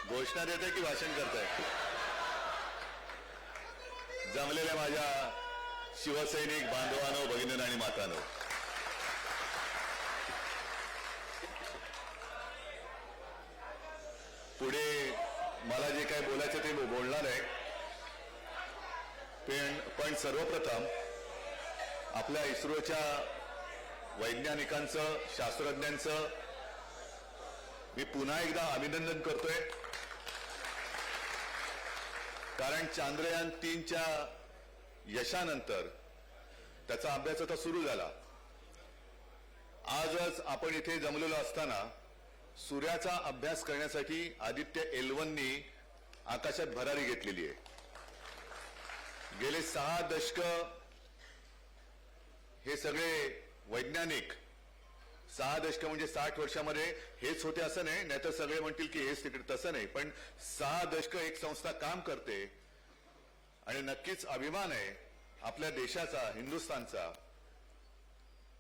घोषणा देते की भाषण करताय? जमलेल्या माझ्या शिवसैनिक बांधवांनो, भगिनींनो आणि मातांनो, पुढे मला जे काय बोलायचं ते बोलणार आहे. पण सर्वप्रथम आपल्या इस्रोच्या वैज्ञानिकांचं, शास्त्रज्ञांचं मी पुन्हा एकदा अभिनंदन करतोय. कारण चांद्रयान 3च्या यशानंतर त्याचा अभ्यास आता सुरू झाला. आजच आपण इथे जमलेलो असताना सूर्याचा अभ्यास करण्यासाठी आदित्य L1नी आकाशात भरारी घेतलेली आहे. गेले 6 दशक हे सगळे वैज्ञानिक, 6 दशक म्हणजे 60 वर्षामध्ये हेच होते असं नाही, नाहीतर सगळे म्हणतील की हेच तिकडे, तसं नाही. पण 6 दशक एक संस्था काम करते आणि नक्कीच अभिमान आहे आपल्या देशाचा, हिंदुस्थानचा,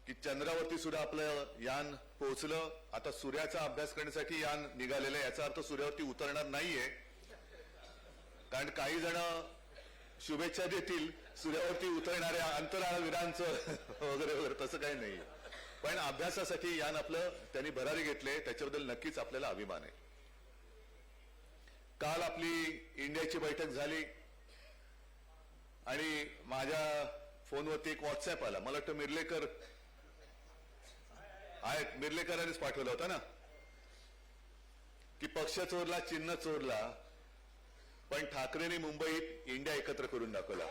की चंद्रावरती सुद्धा आपलं यान पोहोचलं. आता सूर्याचा अभ्यास करण्यासाठी यान निघालेलं आहे. याचा अर्थ सूर्यावरती उतरणार नाहीये, कारण काही जण शुभेच्छा देतील सूर्यावरती उतरणाऱ्या अंतराळवीरांचं वगैरे वगैरे, तसं काही नाही. पण अभ्यासासाठी यान आपलं त्यांनी भरारी घेतले, त्याच्याबद्दल नक्कीच आपल्याला अभिमान आहे. काल आपली इंडियाची बैठक झाली आणि माझ्या फोनवरती एक व्हॉट्सअप आला. मला वाटतं मिर्लेकर आहेत, मिर्लेकरांनीच पाठवला होता ना, की पक्ष चोरला, चिन्ह चोरला, पण ठाकरेंनी मुंबईत इंडिया एकत्र करून दाखवला.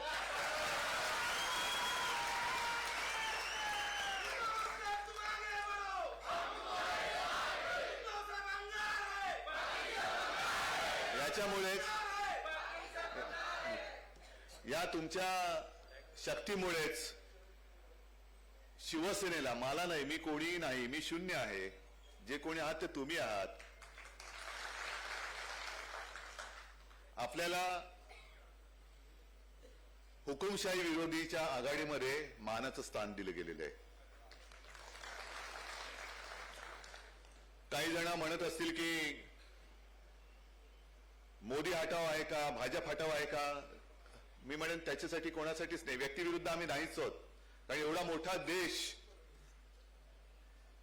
याच्यामुळेच, या तुमच्या शक्तीमुळेच शिवसेनेला, मला नाही, मी कोणीही नाही, मी शून्य आहे, जे कोणी आहात ते तुम्ही आहात, आपल्याला हुकुमशाही विरोधीच्या आघाडीमध्ये मानाचं स्थान दिलं गेलेलं आहे. काही जण म्हणत असतील की मोदी हटाव आहे का, भाजप हटाव आहे का. मी म्हणेन त्याच्यासाठी कोणासाठीच नाही, व्यक्तिविरुद्ध आम्ही नाहीच आहोत. कारण एवढा मोठा देश,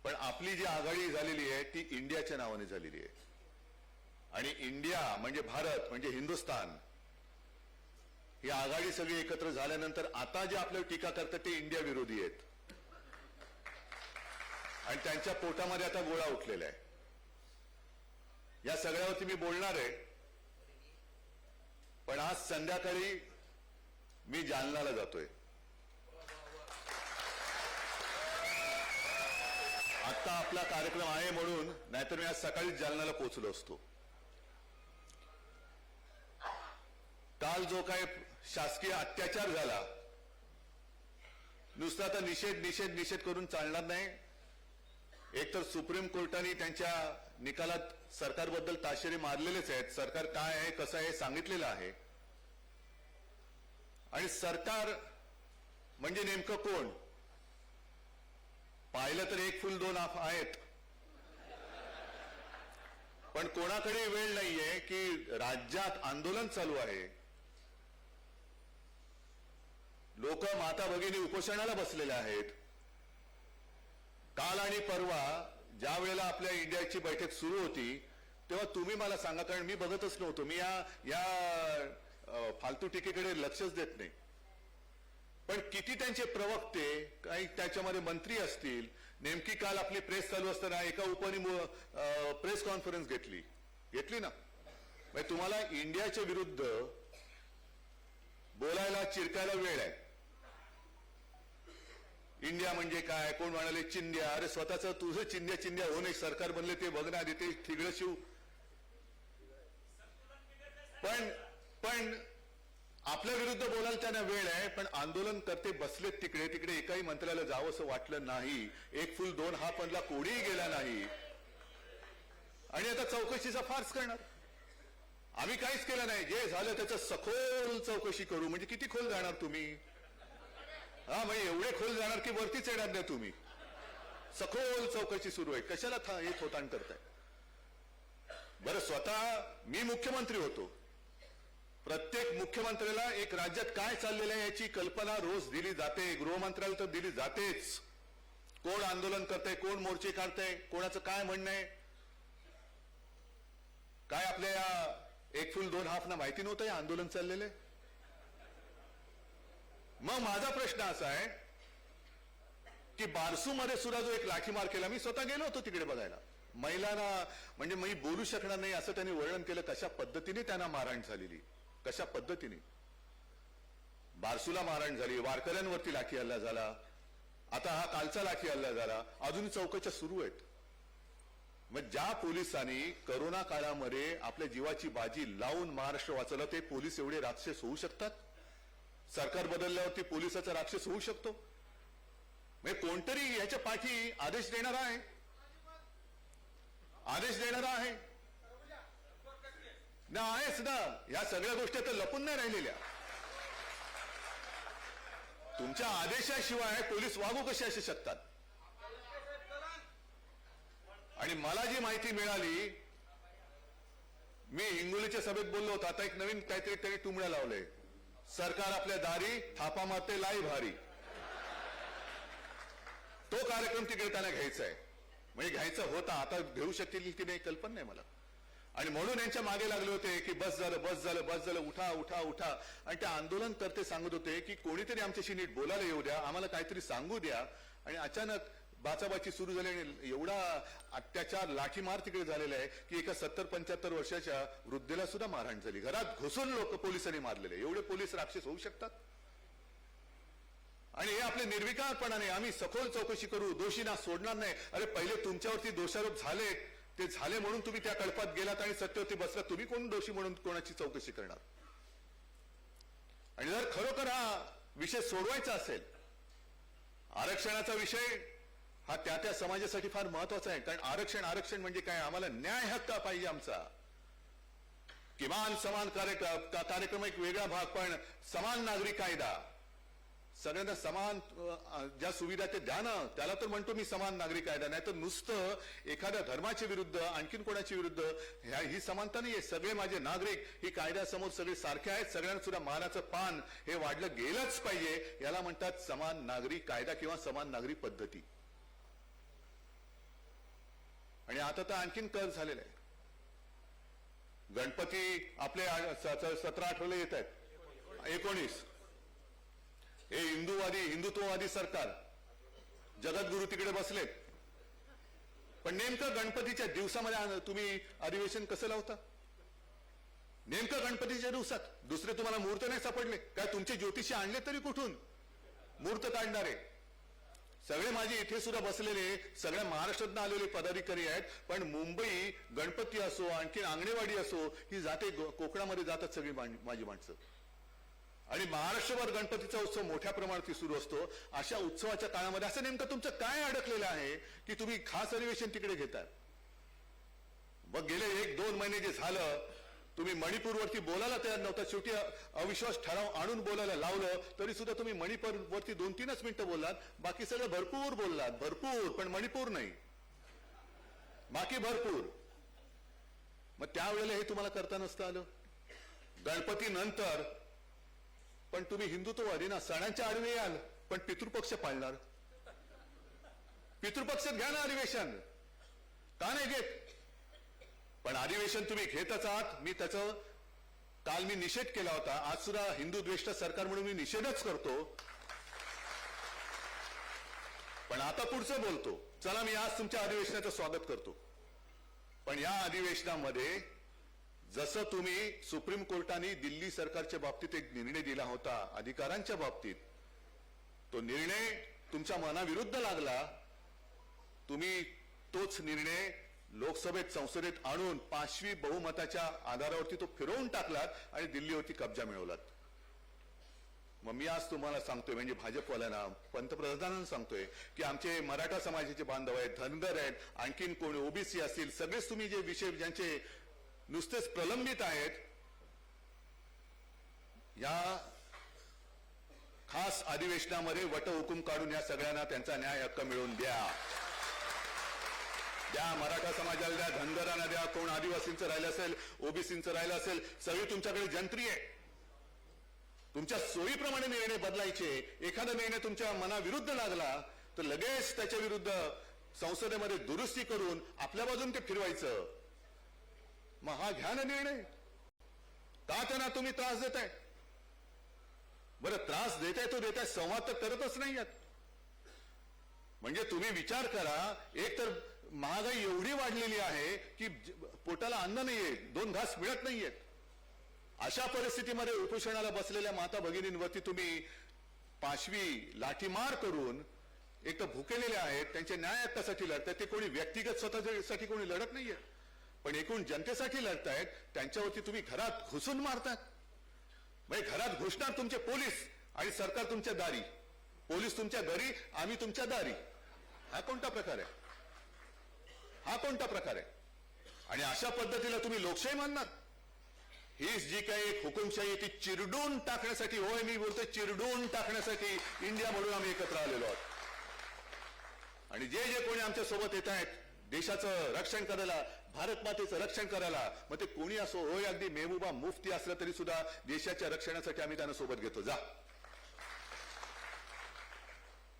पण आपली जी आघाडी झालेली आहे ती इंडियाच्या नावाने झालेली आहे. आणि इंडिया म्हणजे भारत, म्हणजे हिंदुस्थान, ही आघाडी सगळी एकत्र झाल्यानंतर आता जे आपल्यावर टीका करतात ते इंडिया विरोधी आहेत आणि त्यांच्या पोटामध्ये आता गोळा उठलेला आहे. या सगळ्यावरती मी बोलणार आहे. पण आज संध्याकाळी मी जालन्याला जातोय. आता आपला कार्यक्रम आहे म्हणून, नाहीतर मी आज सकाळीच जालन्याला पोहोचलो असतो. काल जो काय शासकीय अत्याचार झाला, नुसता आता निषेध निषेध निषेध करून चालणार नाही. एकतर सुप्रीम कोर्टाने त्यांच्या निकालात सरकारबद्दल ताशेरे मारलेलेच आहेत. सरकार काय आहे, कसं आहे सांगितलेलं आहे. आणि सरकार म्हणजे नेमकं कोण पाहिलं तर एक फुल दोन आफ आहेत. पण कोणाकडे वेळ नाहीये की राज्यात आंदोलन चालू आहे, लोक माता भगिनी उपोषणाला बसलेले आहेत. काल आणि परवा ज्या वेळेला आपल्या इंडियाची बैठक सुरू होती तेव्हा तुम्ही मला सांगा, कारण मी बघतच नव्हतो, मी या फालतू टीकेकडे लक्षच देत नाही. पण किती त्यांचे प्रवक्ते, काही त्याच्यामध्ये मंत्री असतील, नेमकी काल आपली प्रेस चालू असताना एका उपनी प्रेस कॉन्फरन्स घेतली ना. म्हणजे तुम्हाला इंडियाच्या विरुद्ध बोलायला, चिरकायला वेळ आहे. इंडिया म्हणजे काय, कोण म्हणाले चिंध्या. अरे स्वतःच तुझं चिंध्या चिंध्या होऊ नये, सरकार बनले ते बघ ना, ते ठिगळं शिव. पण आपल्या विरुद्ध बोलायला त्यांना वेळ आहे. पण आंदोलन करते बसलेत तिकडे, तिकडे एकाही मंत्र्याला जावं असं वाटलं नाही. एक फुल दोन हाफ मधला कोणीही गेला नाही. आणि आता चौकशीचा फार्स करणार. आम्ही काहीच केलं नाही, जे झालं त्याचं सखोल चौकशी करू. म्हणजे किती खोल जाणार तुम्ही? हा, म्हणजे एवढे खोल जाणार की वरतीच येणार नाही तुम्ही. सखोल चौकशी सुरू आहे, कशाला हे खोताण करताय? बरं, स्वतः मी मुख्यमंत्री होतो. प्रत्येक मुख्यमंत्र्याला एक राज्यात काय चाललेलं आहे याची कल्पना रोज दिली जाते. गृहमंत्र्याला तर दिली जातेच. कोण आंदोलन करतंय, कोण मोर्चे काढतंय, कोणाचं काय म्हणणं आहे, काय आपल्या या एक फुल दोन हाफ ना माहिती नव्हतं हे आंदोलन चाललेलं आहे. मग माझा प्रश्न असा आहे की बारसू मध्ये सुद्धा जो एक लाठीमार केला, मी स्वतः गेलो होतो तिकडे बघायला. महिलांना म्हणजे मी बोलू शकणार नाही असं त्यांनी वर्णन केलं, कशा पद्धतीने त्यांना मारहाण झालेली, कशा पद्धतीने बारसूला मारहाण झाली, वारकऱ्यांवरती लाठी हल्ला झाला, आता हा कालचा लाठी हल्ला झाला, अजून चौकशा सुरू आहेत. मग ज्या पोलिसांनी करोना काळामध्ये आपल्या जीवाची बाजी लावून महाराष्ट्र वाचवलं, ते पोलीस एवढे राक्षस होऊ शकतात? सरकार बदलल्यावरती पोलिसाचा राक्षस होऊ शकतो? म्हणजे कोणतरी याच्या पाठी आदेश देणारा आहे, आदेश देणारा आहे ना, आहेच ना. या सगळ्या गोष्टी तर लपून नाही राहिलेल्या. तुमच्या आदेशाशिवाय पोलीस वागू कसे असू शकतात? आणि मला जी माहिती मिळाली, मी हिंगोलीच्या सभेत बोललो होतो, आता एक नवीन काहीतरी त्यांनी टुमड्या लावलंय, सरकार आपल्या दारी थापा मारते लाई भारी. तो कार्यक्रम तिकडे त्यांना घ्यायचा आहे, म्हणजे घ्यायचा होता, आता घेऊ शकतील की नाही कल्पना नाही मला. आणि म्हणून यांच्या मागे लागले होते की बस झालं, बस झालं, बस झालं, उठा उठा उठा. आणि ते आंदोलन करते सांगत होते की कोणीतरी आमच्याशी नीट बोलायला येऊ द्या, आम्हाला काहीतरी सांगू द्या. आणि अचानक बाचाबाची सुरू झाली आणि एवढा अत्याचार, लाठीमार तिकडे झालेला आहे की एका 70-75 वर्षाच्या वृद्धेला सुद्धा मारहाण झाली. घरात घुसून लोक पोलिसांनी मारलेले. एवढे पोलीस राक्षस होऊ शकतात? आणि हे आपले निर्विकारपणाने आम्ही सखोल चौकशी करू, दोषींना सोडणार नाही. अरे पहिले तुमच्यावरती दोषारोप झाले, ते झाले म्हणून तुम्ही त्या कळपात गेलात आणि सत्तेवरती बसलात, तुम्ही कोण दोषी म्हणून कोणाची चौकशी करणार? आणि जर खरोखर हा विषय सोडवायचा असेल, आरक्षणाचा विषय हा त्या त्या समाजासाठी फार महत्वाचा आहे. कारण आरक्षण म्हणजे काय? आम्हाला न्याय हक्क पाहिजे आमचा. किमान समान कार्यक्रम एक वेगळा भाग, पण समान नागरिक कायदा, सगळ्यांना समान ज्या सुविधा ते द्या ना. त्याला तर म्हणतो मी समान नागरिक कायदा. नाही तर नुसतं एखाद्या धर्माच्या विरुद्ध, आणखीन कोणाच्या विरुद्ध ही समानता नाहीये. सगळे माझे नागरिक ही कायद्यासमोर सगळे सारखे आहेत, सगळ्यांना सुद्धा मानाचं पान हे वाढलं गेलंच पाहिजे. याला म्हणतात समान नागरिक कायदा किंवा समान नागरिक पद्धती. आणि आता तर आणखीन कर झालेलं आहे. गणपती आपले 17 आठवले येत आहेत, 19. हे हिंदुत्ववादी सरकार, जगद्गुरु तिकडे बसलेत. पण नेमकं गणपतीच्या दिवसामध्ये तुम्ही अधिवेशन कसं लावता? नेमकं गणपतीच्या दिवसात दुसरे तुम्हाला मुहूर्त नाही सापडले काय? तुमचे ज्योतिषी आणले तरी कुठून मुहूर्त काढणारे? सगळे माझे इथे सुद्धा बसलेले सगळ्या महाराष्ट्रातून आलेले पदाधिकारी आहेत. पण मुंबई गणपती असो, आणखी आंगणेवाडी असो, ही जाते कोकणामध्ये जातात सगळी माझी माणसं. आणि महाराष्ट्रभर गणपतीचा उत्सव मोठ्या प्रमाणात सुरू असतो. अशा उत्सवाच्या काळामध्ये असं नेमकं तुमचं काय अडकलेलं आहे की तुम्ही खास अधिवेशन तिकडे घेताय? मग गेले 1-2 महिने जे झालं, तुम्ही मणिपूरवरती बोलायला तयार नव्हता. शेवटी अविश्वास ठराव आणून बोलायला लावलं तरी सुद्धा तुम्ही मणिपूरवरती 2-3च मिनिटं बोललात. बाकी सगळं भरपूर बोललात, भरपूर. पण मणिपूर नाही, बाकी भरपूर. मग त्यावेळेला हे तुम्हाला करता नसतं आलं. गणपती नंतर पण तुम्ही हिंदुत्ववादी ना, सणांच्या आडवे याल पण पितृपक्ष पाळणार. पितृपक्षात घ्या ना अधिवेशन, का नाही घेत? पण अधिवेशन तुम्ही घेतच आहात. मी त्याचं काल मी निषेध केला होता. आज सुद्धा हिंदू द्वेष्ट सरकार म्हणून मी निषेधच करतो. पण आता पुढचं बोलतो. चला, मी आज तुमच्या अधिवेशनाचं स्वागत करतो. पण या अधिवेशनामध्ये जसं तुम्ही सुप्रीम कोर्टाने दिल्ली सरकारच्या बाबतीत एक निर्णय दिला होता अधिकारांच्या बाबतीत, तो निर्णय तुमच्या मनाविरुद्ध लागला. तुम्ही तोच निर्णय लोकसभेत, संसदेत आणून 5वी बहुमताच्या आधारावरती तो फिरवून टाकलात आणि दिल्लीवरती कब्जा मिळवलात. मग मी आज तुम्हाला सांगतोय, म्हणजे भाजपवाल्यांना, पंतप्रधानांना सांगतोय की आमचे मराठा समाजाचे बांधव आहेत, धनगर आहेत, आणखीन कोणी ओबीसी असतील, सगळेच तुम्ही जे विषय ज्यांचे नुसतेच प्रलंबित आहेत, या खास अधिवेशनामध्ये वटहुकूम काढून या सगळ्यांना त्यांचा न्याय हक्क मिळवून द्या. द्या, मराठा समाजाला द्या, धनगरांना द्या, कोण आदिवासींचं राहिलं असेल, ओबीसींचं राहिलं असेल, सगळी तुमच्याकडे जंत्री आहे. तुमच्या सोयीप्रमाणे निर्णय बदलायचे. एखादा निर्णय तुमच्या मनाविरुद्ध लागला तर लगेच त्याच्या विरुद्ध संसदेमध्ये दुरुस्ती करून आपल्या बाजून ते फिरवायचं. मग हा घ्या ना निर्णय. का त्यांना तुम्ही त्रास देताय? बरं, त्रास देताय तो देताय, संवाद तर करतच नाही आहेत. म्हणजे तुम्ही विचार करा, एक तर महागाई एवढी वाढलेली आहे की पोटाला अन्न नाहीये, 2 घास मिळत नाहीयेत. अशा परिस्थितीमध्ये उपोषणाला बसलेल्या माता भगिनींवरती तुम्ही पाशवी लाठीमार करून एक तर भुकेलेले आहेत, त्यांच्या न्याय हक्कासाठी लढतात. ते कोणी व्यक्तिगत स्वतःसाठी कोणी लढत नाहीये, पण एकूण जनतेसाठी लढतायत. त्यांच्यावरती तुम्ही घरात घुसून मारतात. म्हणजे घरात घुसणार तुमचे पोलीस आणि सरकार तुमच्या दारी. पोलीस तुमच्या घरी, आम्ही तुमच्या दारी. हा कोणता प्रकार आहे? हा कोणता प्रकार आहे? आणि अशा पद्धतीला तुम्ही लोकशाही मानणार? ही जी काही एक हुकुमशाही ती चिरडून टाकण्यासाठी, होय मी बोलतोय चिरडून टाकण्यासाठी इंडिया म्हणून आम्ही एकत्र आलेलो आहोत. आणि जे जे कोणी आमच्या सोबत येत आहेत देशाचं रक्षण करायला, भारत मातेचं रक्षण करायला, मग ते कोणी असो, होय अगदी मेहबूबा मुफ्ती असलं तरी सुद्धा देशाच्या रक्षणासाठी आम्ही त्यांना सोबत घेतो. जा,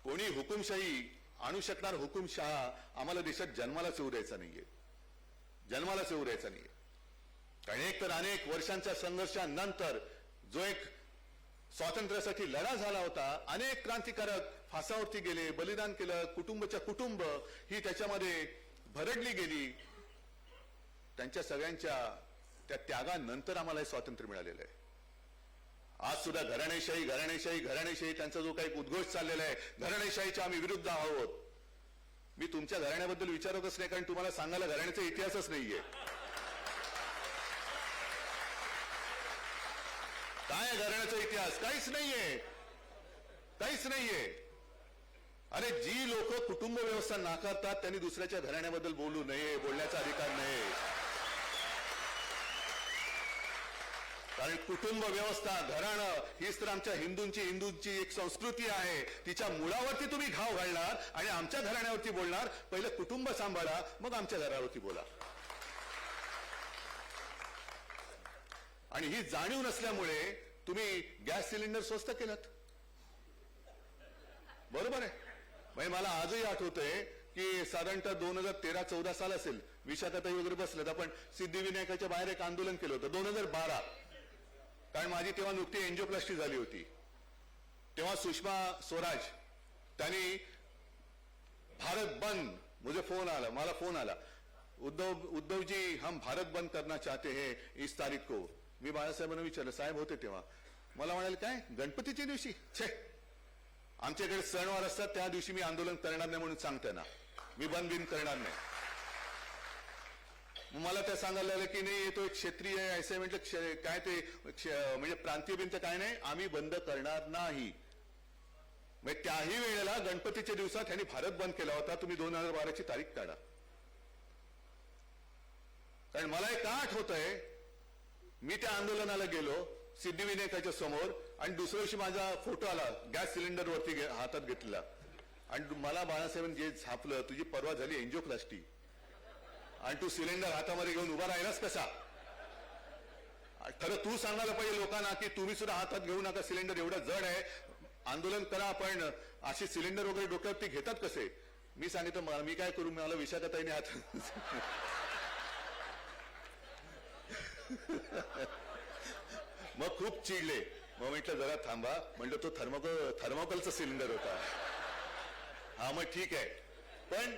कोणी हुकुमशाही आणू शकणार, हुकुमशहा आम्हाला देशात जन्मालाच येऊ द्यायचा नाहीये, जन्मालाच येऊ द्यायचा नाहीये. कारण एक तर अनेक वर्षांच्या संघर्षानंतर जो एक स्वातंत्र्यासाठी लढा झाला होता, अनेक क्रांतिकारक फासावरती गेले, बलिदान केलं, कुटुंबाच्या कुटुंब ही त्याच्यामध्ये भरडली गेली. त्यांच्या सगळ्यांच्या त्या त्यागानंतर आम्हाला हे स्वातंत्र्य मिळालेलं आहे. आज सुद्धा घराणेशाही घराणेशाही घराणेशाही त्यांचा जो काही उद्घोष चाललेला आहे, घराणेशाहीच्या आम्ही विरुद्ध आहोत. मी तुमच्या घराण्याबद्दल विचारतच नाही, कारण तुम्हाला सांगायला घराण्याचा इतिहासच नाहीये. काय घराण्याचा इतिहास? काहीच नाहीये, काहीच नाहीये. अरे, जी लोक कुटुंब व्यवस्था नाकारतात त्यांनी दुसऱ्याच्या घराण्याबद्दल बोलू नये, बोलण्याचा अधिकार नाही. कारण कुटुंब व्यवस्था, घराणं हीच तर आमच्या हिंदूंची एक संस्कृती आहे. तिच्या मुळावरती तुम्ही घाव घालणार आणि आमच्या घराण्यावरती बोलणार. पहिलं कुटुंब सांभाळा, मग आमच्या घरावरती बोला. आणि ही जाणीव नसल्यामुळे तुम्ही गॅस सिलेंडर स्वस्त केलात. बरोबर आहे. म्हणजे मला आजही आठवतंय की साधारणतः 2013-14 साल असेल, विशाखाताई वगैरे बसलेत, आपण सिद्धिविनायकाच्या बाहेर एक आंदोलन केलं होतं 2012. कारण माझी तेव्हा नुकती एंजिओप्लास्टी झाली होती. तेव्हा सुषमा स्वराज त्यांनी भारत बंद, मुझे फोन आला, मला फोन आला, उद्धव जी हम भारत बंद करना चाहते हैं इस तारीख को. मी बाळासाहेबांना विचारलं, साहेब होते तेव्हा, मला म्हणाले काय गणपतीच्या दिवशी? छे, आमच्याकडे सणवार असतात त्या दिवशी मी आंदोलन करणार नाही म्हणून सांगते ना, मी बंद बिन करणार नाही. मला त्या सांगायला लागलं की नाही तो एक क्षेत्रीय आहे, असं म्हटलं काय ते म्हणजे प्रांतीय भिंत काय नाही, आम्ही बंद करणार नाही. म्हणजे त्याही वेळेला गणपतीच्या दिवसात त्यांनी भारत बंद केला होता. तुम्ही 2012ची तारीख काढा. कारण मला एक का आठवतंय, मी त्या आंदोलनाला गेलो सिद्धिविनायकाच्या समोर आणि दुसऱ्या दिवशी माझा फोटो आला गॅस सिलेंडर वरती हातात घेतलेला आणि मला बाळासाहेबांनी जे झापलं, तुझी परवा झाली एंजिओप्लास्टी आणि तू सिलेंडर हातामध्ये घेऊन उभा राहिलास कसा? खरं तू सांगायला पाहिजे लोकांना की तुम्ही सुद्धा हातात घेऊ नका, सिलेंडर एवढं जड आहे, आंदोलन करा, पण असे सिलेंडर वगैरे डोक्यावरती घेतात कसे? मी सांगितलं मी काय करू, मला विशाखाताईने हात मग खूप चिडले. मग म्हटलं जरा थांबा, म्हटलं तो थर्मोकोलचा सिलेंडर होता. हा मग ठीक आहे, पण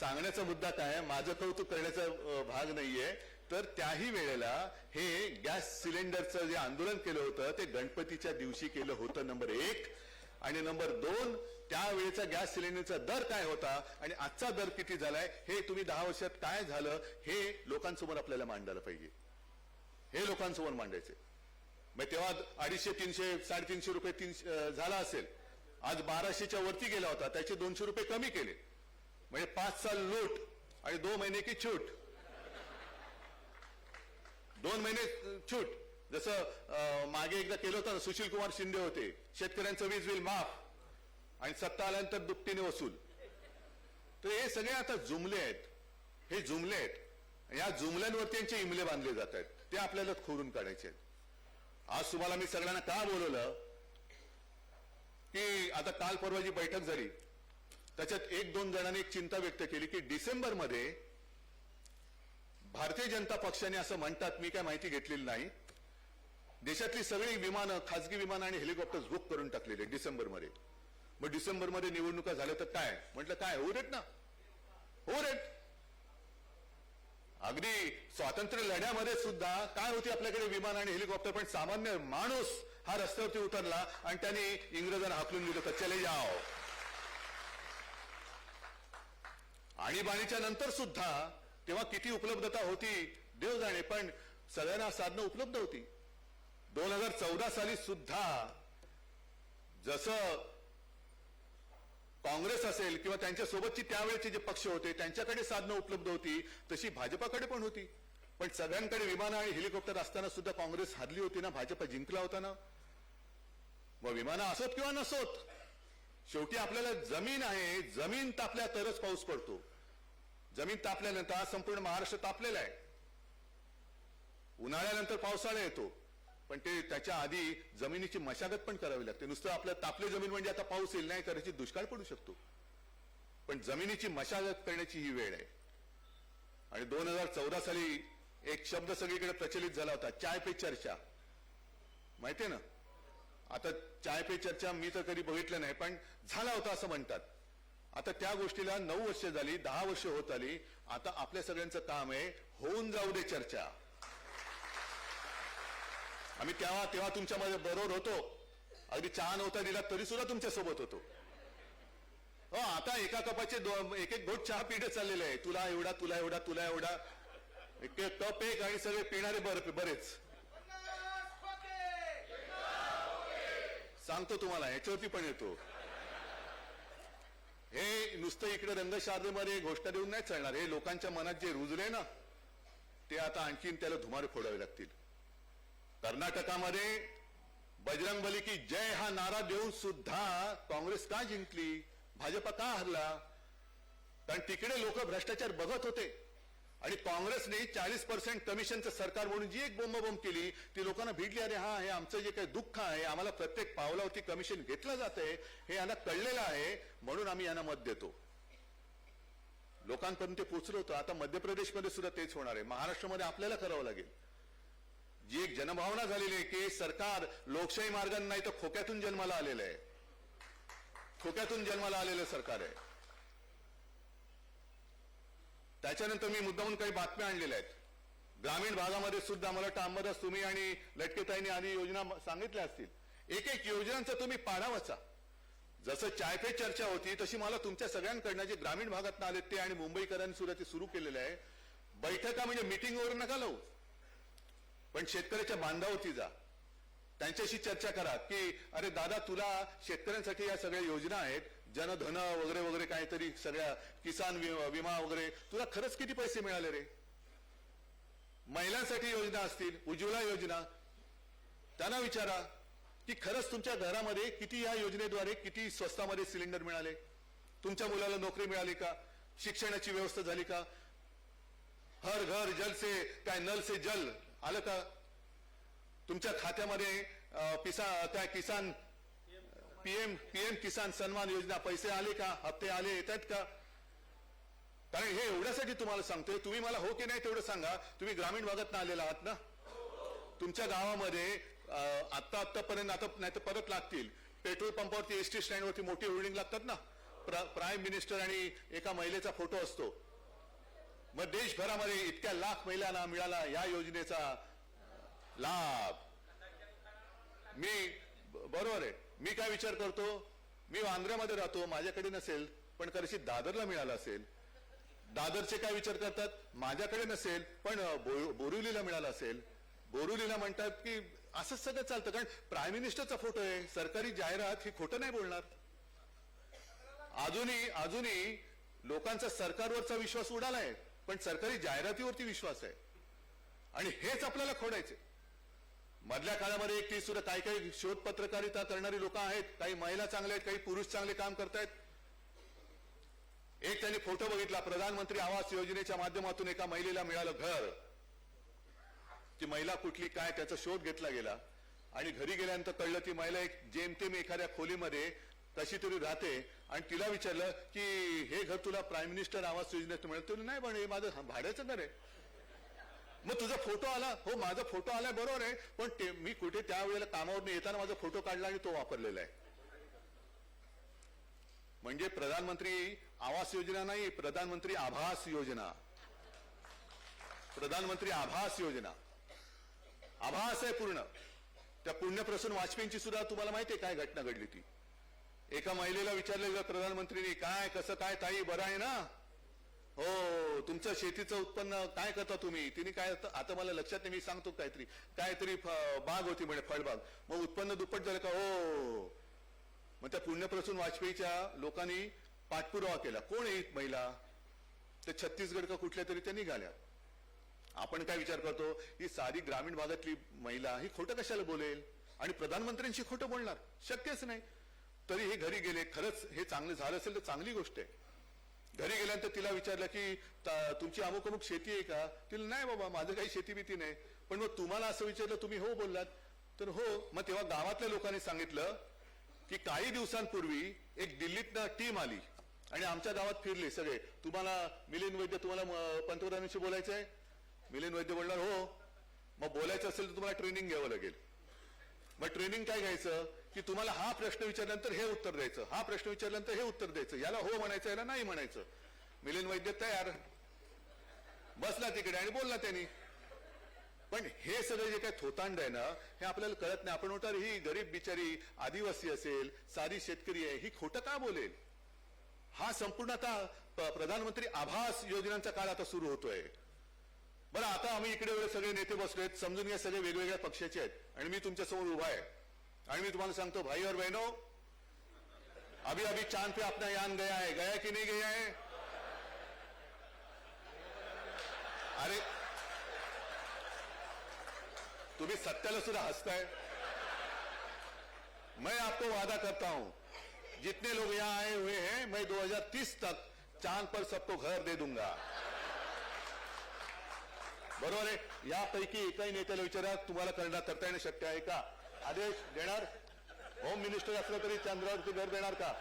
सांगण्याचा मुद्दा काय, माझं कौतुक करण्याचा भाग नाहीये. तर त्याही वेळेला हे गॅस सिलेंडरचं जे आंदोलन केलं होतं ते गणपतीच्या दिवशी केलं होतं, नंबर 1. आणि नंबर 2, त्यावेळेचा गॅस सिलेंडरचा दर काय होता आणि आजचा दर किती झालाय हे तुम्ही 10 वर्षात काय झालं हे लोकांसमोर आपल्याला मांडायला पाहिजे. हे लोकांसमोर मांडायचे. मग तेव्हा 250, 300, 350 रुपये झाला असेल, आज 1200च्या वरती गेला होता, त्याचे 200 रुपये कमी केले. म्हणजे 5 साल लूट आणि 2 महिने की छूट. 2 महिने छूट. जसं मागे एकदा केलं होतं ना, सुशील कुमार शिंदे होते, शेतकऱ्यांचं वीज बिल माफ आणि सत्ता आल्यानंतर दुपटीने वसूल. तर हे सगळे आता जुमले आहेत, हे जुमले आहेत. या जुमल्यांवरती यांचे इमले बांधले जात आहेत, ते आपल्याला खोडून काढायचे आहेत. आज तुम्हाला मी सगळ्यांना का बोलवलं की आता काल परवा जी बैठक झाली त्याच्यात एक दोन जणांनी एक चिंता व्यक्त केली की डिसेंबरमध्ये भारतीय जनता पक्षाने असं म्हणतात, मी काय माहिती घेतलेली नाही, देशातली सगळी विमानं, खासगी विमानं आणि हेलिकॉप्टर्स बुक करून टाकलेले डिसेंबरमध्ये. मग डिसेंबरमध्ये निवडणुका झाल्या तर काय? म्हटलं काय होऊ देत ना, होऊ देत. अगदी स्वातंत्र्य लढ्यामध्ये सुद्धा काय होती आपल्याकडे विमान आणि हेलिकॉप्टर, पण सामान्य माणूस हा रस्त्यावरती उतरला आणि त्याने इंग्रजांना हाकलून दिलं तर चले जाओ. आणीबाणीच्या नंतर सुद्धा तेव्हा किती उपलब्धता होती देव जाणे, पण सगळ्यांना साधनं उपलब्ध होती. 2014 साली सुद्धा जसं काँग्रेस असेल किंवा त्यांच्या सोबतची त्यावेळेचे जे पक्ष होते त्यांच्याकडे साधनं उपलब्ध होती, तशी भाजपाकडे पण होती. पण सगळ्यांकडे विमानं आणि हेलिकॉप्टर असताना सुद्धा काँग्रेस हारली होती ना, भाजपा जिंकला होता ना. मग विमानं असोत किंवा नसोत, शेवटी आपल्याला जमीन आहे, जमीन तापल्या तरच पाऊस पडतो. जमीन तापल्यानंतर संपूर्ण महाराष्ट्र तापलेला आहे. उन्हाळ्यानंतर पावसाळा येतो, पण ते त्याच्या आधी जमिनीची मशागत पण करावी लागते. नुसतं आपल्या तापले जमीन म्हणजे आता पाऊस येईल नाही करायची, दुष्काळ पडू शकतो. पण जमिनीची मशागत करण्याची ही वेळ आहे. आणि 2014 साली एक शब्द सगळीकडे प्रचलित झाला होता, चाय पे चर्चा. माहितीये ना, आता चाय पे चर्चा मी तर कधी बघितलं नाही, पण झाला होता असं म्हणतात. आता त्या गोष्टीला 9 वर्ष झाली, 10 वर्ष होत आली. आता आपल्या सगळ्यांचं काम आहे होऊन जाऊ दे चर्चा. आम्ही तेव्हा तुमच्यामध्ये बरोबर होतो, अगदी चहा नव्हता दिला तरी सुद्धा तुमच्या सोबत होतो. हो, आता एका कपाचे एक एक घोट चहा पिढे चाललेले आहे, तुला एवढा, तुला एवढा, तुला एवढा, एक एक कप एक, आणि सगळे पिणारे बरेच. सांगतो तुम्हाला, याच्यावरती पण येतो. हे नुसतं इकडे रंगशारदेमध्ये घोषणा देऊन नाही चालणार. हे लोकांच्या मनात जे रुजले ना, ते आता आणखीन त्याला धुमारे फोडावे लागतील. कर्नाटकामध्ये बजरंगबली की जय हा नारा देऊन सुद्धा काँग्रेस का जिंकली, भाजपा का हरला? कारण तिकडे लोक भ्रष्टाचार बघत होते आणि काँग्रेसने 40% कमिशनचं सरकार म्हणून जी एक बोंबाबोंब केली ती लोकांना भिडली. अरे हा, हे आमचं जे काही दुःख आहे, आम्हाला प्रत्येक पावलावरती कमिशन घेतलं जातंय, हे यांना कळलेलं आहे, म्हणून आम्ही यांना मत देतो. लोकांपर्यंत ते पोचलं होतं. आता मध्य प्रदेशमध्ये सुद्धा तेच होणार आहे. महाराष्ट्रामध्ये आपल्याला करावं लागेल. जी एक जनभावना झालेली आहे की सरकार लोकशाही मार्गाने नाही तर खोक्यातून जन्माला आलेलं आहे, खोक्यातून जन्माला आलेलं सरकार आहे. त्याच्यानंतर मी मुद्दामून काही बातम्या आणलेल्या आहेत. ग्रामीण भागामध्ये सुद्धा मला वाटतं अंबादास तुम्ही आणि लटकेताईंनी आधी योजना सांगितल्या असतील. एक एक योजनांचा तुम्ही पाढा वाचा. जसं चाय पे चर्चा होती तशी मला तुमच्या सगळ्यांकडनं जे ग्रामीण भागात आले ते आणि मुंबईकरांनी सुद्धा ते सुरू केलेलं आहे. बैठका म्हणजे मीटिंगवर नका लावू, पण शेतकऱ्याच्या बांधावरती जा, त्यांच्याशी चर्चा करा की अरे दादा, तुला शेतकऱ्यांसाठी या सगळ्या योजना आहेत, जनधन वगैरे वगैरे काहीतरी, सगळ्या किसान विमा वगैरे, तुला खरंच किती पैसे मिळाले रे? महिलांसाठी योजना असतील, उज्ज्वला योजना, त्यांना विचारा की खरंच तुमच्या घरामध्ये किती या योजनेद्वारे किती स्वस्तामध्ये सिलेंडर मिळाले, तुमच्या मुलाला नोकरी मिळाली का, शिक्षणाची व्यवस्था झाली का, हर घर जल से काय नल से जल आलं का, तुमच्या खात्यामध्ये त्या किसान पीएम किसान सन्मान योजना पैसे आले का, हप्ते आले, येतात का? कारण हे एवढ्यासाठी तुम्हाला सांगतोय, तुम्ही मला हो की नाही तेवढं सांगा. तुम्ही ग्रामीण भागात आलेला आहात ना, तुमच्या गावामध्ये आतापर्यंत, आता नाही तर परत लागतील, पेट्रोल पंपावरती, एसटी स्टँडवरती मोठी होर्डिंग लागतात ना, प्राईम मिनिस्टर आणि एका महिलेचा फोटो असतो. मग देशभरामध्ये इतक्या लाख महिलांना मिळाला या योजनेचा लाभ. मी बरोबर आहे, मी काय विचार करतो, मी आंध्रामध्ये राहतो, माझ्याकडे नसेल, पण कदाचित दादरला मिळाला असेल. दादरचे काय विचार करतात, माझ्याकडे नसेल पण बोरिवलीला मिळाला असेल. बोरिवलीला म्हणतात की असंच सगळं चालतं, कारण प्राईम मिनिस्टरचा फोटो आहे, सरकारी जाहिरात, ही खोटं नाही बोलणार. अजूनही लोकांचा सरकारवरचा विश्वास उडालाय, पण सरकारी जाहिरातीवरती विश्वास आहे, आणि हेच आपल्याला खोडायचे. मधल्या काळामध्ये एक ती सुद्धा काही शोध पत्रकारिता करणारी लोक आहेत, काही महिला चांगल्या आहेत, काही पुरुष चांगले काम करतायत. एक त्यांनी फोटो बघितला, प्रधानमंत्री आवास योजनेच्या माध्यमातून एका महिलेला मिळालं घर. ती महिला कुठली काय त्याचा शोध घेतला गेला आणि घरी गेल्यानंतर कळलं ती महिला एक जेमतेम एखाद्या खोलीमध्ये कशी तरी राहते आणि तिला विचारलं की हे घर तुला प्राईम मिनिस्टर आवास योजनेत मिळेल. तुला नाही पण हे माझं भाड्याचं घर आहे. मग तुझा फोटो आला? हो माझा फोटो आलाय बरोबर आहे, पण मी कुठे त्यावेळेला कामावर येताना माझा फोटो काढला आणि तो वापरलेला आहे. म्हणजे प्रधानमंत्री आवास योजना नाही, प्रधानमंत्री आभास योजना. प्रधानमंत्री आभास योजना आभास आहे पूर्ण. त्या पुण्यप्रसून वाजपेयींची सुद्धा तुम्हाला माहिती आहे काय घटना घडली ती. एका महिलेला विचारलं प्रधानमंत्रींनी, काय कसं काय ताई बरं आहे ना? हो तुमचं शेतीचं उत्पन्न काय करता तुम्ही? तिने काय आता मला लक्षात नाही, मी सांगतो काहीतरी बाग होती म्हणे फळबाग. मग उत्पन्न दुप्पट झालं का? हो. मग त्या पुण्यप्रसून वाजपेयीच्या लोकांनी पाठपुरावा केला. कोण आहे महिला? ते छत्तीसगड का कुठल्या तरी त्या निघाल्या. आपण काय विचार करतो ही सारी ग्रामीण भागातली महिला ही खोटं कशाला बोलेल आणि प्रधानमंत्र्यांशी खोटं बोलणार? शक्यच नाही. तरी हे घरी गेले. खरंच हे चांगलं झालं असेल तर चांगली गोष्ट आहे. घरी गेल्यानंतर तिला विचारलं की तुमची अमुक अमुक शेती आहे का? तिला नाही बाबा माझं काही शेती भीती नाही. पण मग तुम्हाला असं विचारलं तुम्ही हो बोललात तर हो. मग तेव्हा गावातल्या लोकांनी सांगितलं की काही दिवसांपूर्वी एक दिल्लीतनं टीम आली आणि आमच्या गावात फिरले सगळे. तुम्हाला मिलिंद वैद्य तुम्हाला पंतप्रधानांशी बोलायचं आहे? मिलिंद वैद्य बोलणार हो. मग बोलायचं असेल तर तुम्हाला ट्रेनिंग घ्यावं लागेल. मग ट्रेनिंग काय घ्यायचं की तुम्हाला हा प्रश्न विचारल्यानंतर हे उत्तर द्यायचं, हा प्रश्न विचारल्यानंतर हे उत्तर द्यायचं, याला हो म्हणायचं याला नाही म्हणायचं. मिलिंद वैद्य तयार बसला तिकडे आणि बोलला त्यांनी. पण हे सगळं जे काय थोतांड आहे ना हे आपल्याला कळत नाही. आपण म्हणतो ही गरीब बिचारी आदिवासी असेल सारी शेतकरी आहे ही खोटं का बोलेल? हा संपूर्ण आता प्रधानमंत्री आभास योजनांचा काळ आता सुरू होतोय. बरं आता आम्ही इकडे सगळे नेते बसलेत, समजून घ्या सगळे वेगवेगळ्या पक्षाचे आहेत आणि मी तुमच्या समोर उभा आहे आणि मी तुम्हाला सांगतो भाई और बहनों, अभी अभी चांद पे अपना यान गया है. गया कि नहीं गया है? अरे तुम्ही सत्याला सुद्धा हंसताय. मैं आपको वादा करता हूं जितने लोग यहां आए हुए हैं मैं 2030 तक चांद पर सबको घर दे दूंगा. बरोबर आहे. यापैकी एकाही नेत्याला विचारा तुम्हाला करता येणं शक्य आहे का? आदेश देणार? होम मिनिस्टर असलं तरी चंद्रावरती घर देणार का?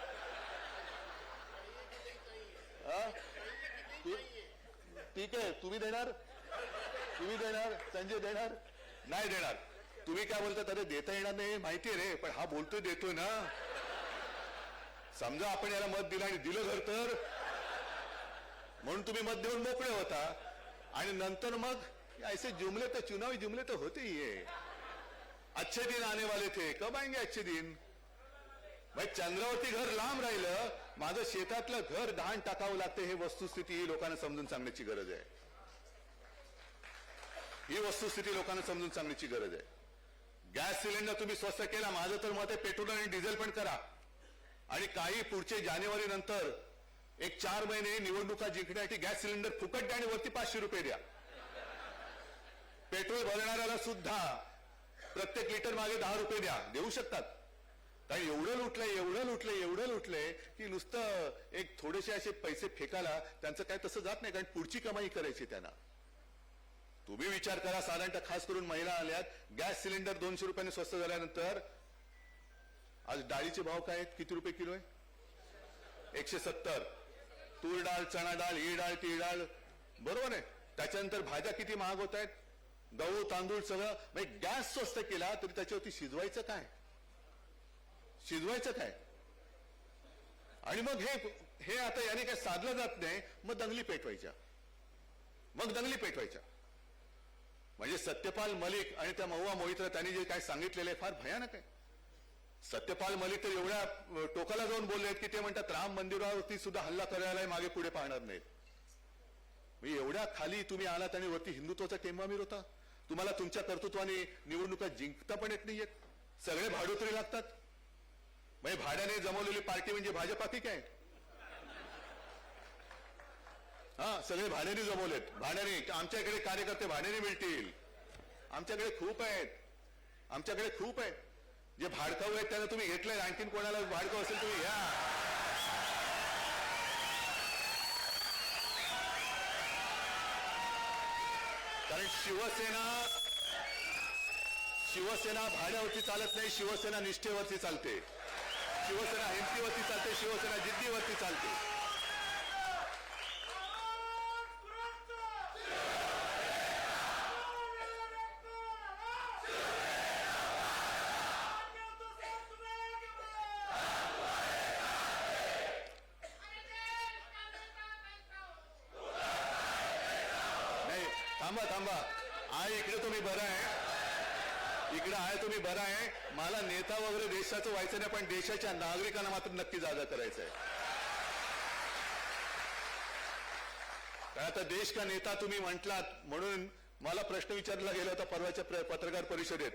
ठीक आहे तुम्ही देणार? तुम्ही देणार? संजय देणार? नाही देणार. तुम्ही काय बोलता? अरे देता येणार नाही माहितीये रे, पण हा बोलतोय देतोय ना. समजा आपण याला मत दिलं आणि दिलं घर तर म्हणून तुम्ही मत देऊन मोकळे होता आणि नंतर मग ऐसे जुमले तर चुनावी जुमले तर होते ही है. अच्छे दिन आने वाले थे, कब आएंगे अच्छे दिन? भाई चंद्रावरती घर लांब राहिलं, माझं शेतातलं घर धान टाकावं लागते हे वस्तुस्थिती ही लोकांना समजून सांगण्याची गरज आहे. ही वस्तुस्थिती लोकांना समजून सांगण्याची गरज आहे. गॅस सिलेंडर तुम्ही स्वस्त केला, माझं तर मत आहे पेट्रोल आणि डिझेल पण करा आणि काही पुढचे जानेवारी नंतर एक 4 महिने निवडणुका जिंकण्यासाठी गॅस सिलेंडर फुकट द्या आणि वरती 500 रुपये द्या. पेट्रोल भरणाऱ्याला सुद्धा प्रत्येक लिटर मागे 10 रुपये द्या. देऊ शकतात. कारण एवढं लुटलंय की नुसतं एक थोडेसे असे पैसे फेकायला त्यांचं काय तसं जात नाही, कारण पुढची कमाई करायची त्यांना. तुम्ही विचार करा साधारणतः खास करून महिला आल्यात, गॅस सिलेंडर 200 रुपयांनी स्वस्त झाल्यानंतर आज डाळीचे भाव काय आहेत? किती रुपये किलो आहे? 170. तूर डाळ, चणा डाळ, ही डाळ, ती डाळ, बरोबर आहे. त्याच्यानंतर भाज्या किती महाग होत आहेत, गहू तांदूळ सगळं. म्हणजे गॅस स्वस्त केला तरी त्याच्यावरती शिजवायचं काय? आणि मग हे आता याने काय साधलं जात नाही. मग दंगली पेटवायच्या. म्हणजे सत्यपाल मलिक आणि त्या महुआ मोहितरा त्यांनी जे काय सांगितलेलं आहे फार भयानक आहे. सत्यपाल मलिक तर एवढ्या टोकाला जाऊन बोलले आहेत की ते म्हणतात राम मंदिरावरती सुद्धा हल्ला करायला मागे पुढे पाहणार नाहीत. एवढ्या खाली तुम्ही आलात आणि वरती हिंदुत्वाचा टेंबामीर होता. तुम्हाला तुमच्या कर्तृत्वाने निवडणुका जिंकता पण येत नाहीयेत. सगळे भाडोत्री लागतात. म्हणजे भाड्याने जमवलेली पार्टी म्हणजे भाजपा की काय? हा सगळे भाड्याने जमवलेत. भाड्याने आमच्या इकडे कार्यकर्ते भाड्याने मिळतील. आमच्याकडे खूप आहेत. जे भाडकाऊ आहेत त्यांना तुम्ही घेतलंय. आणखीन कोणाला भाडकाऊ असेल तुम्ही घ्या. पण शिवसेना भाड्यावरती चालत नाही, शिवसेना निष्ठेवरती चालते, शिवसेना हिमतीवरती चालते, शिवसेना जिद्दीवरती चालते. नाही, थांबा आहे इकडे तुम्ही बरं आहे, इकडे आहे तुम्ही बरं आहे. मला नेता वगैरे देशाचं व्हायचं नाही, पण देशाच्या नागरिकांना मात्र नक्की जागा करायचं आहे. कारण आता देश का नेता तुम्ही म्हटलात म्हणून मला प्रश्न विचारला गेला होता परवाच्या पत्रकार परिषदेत,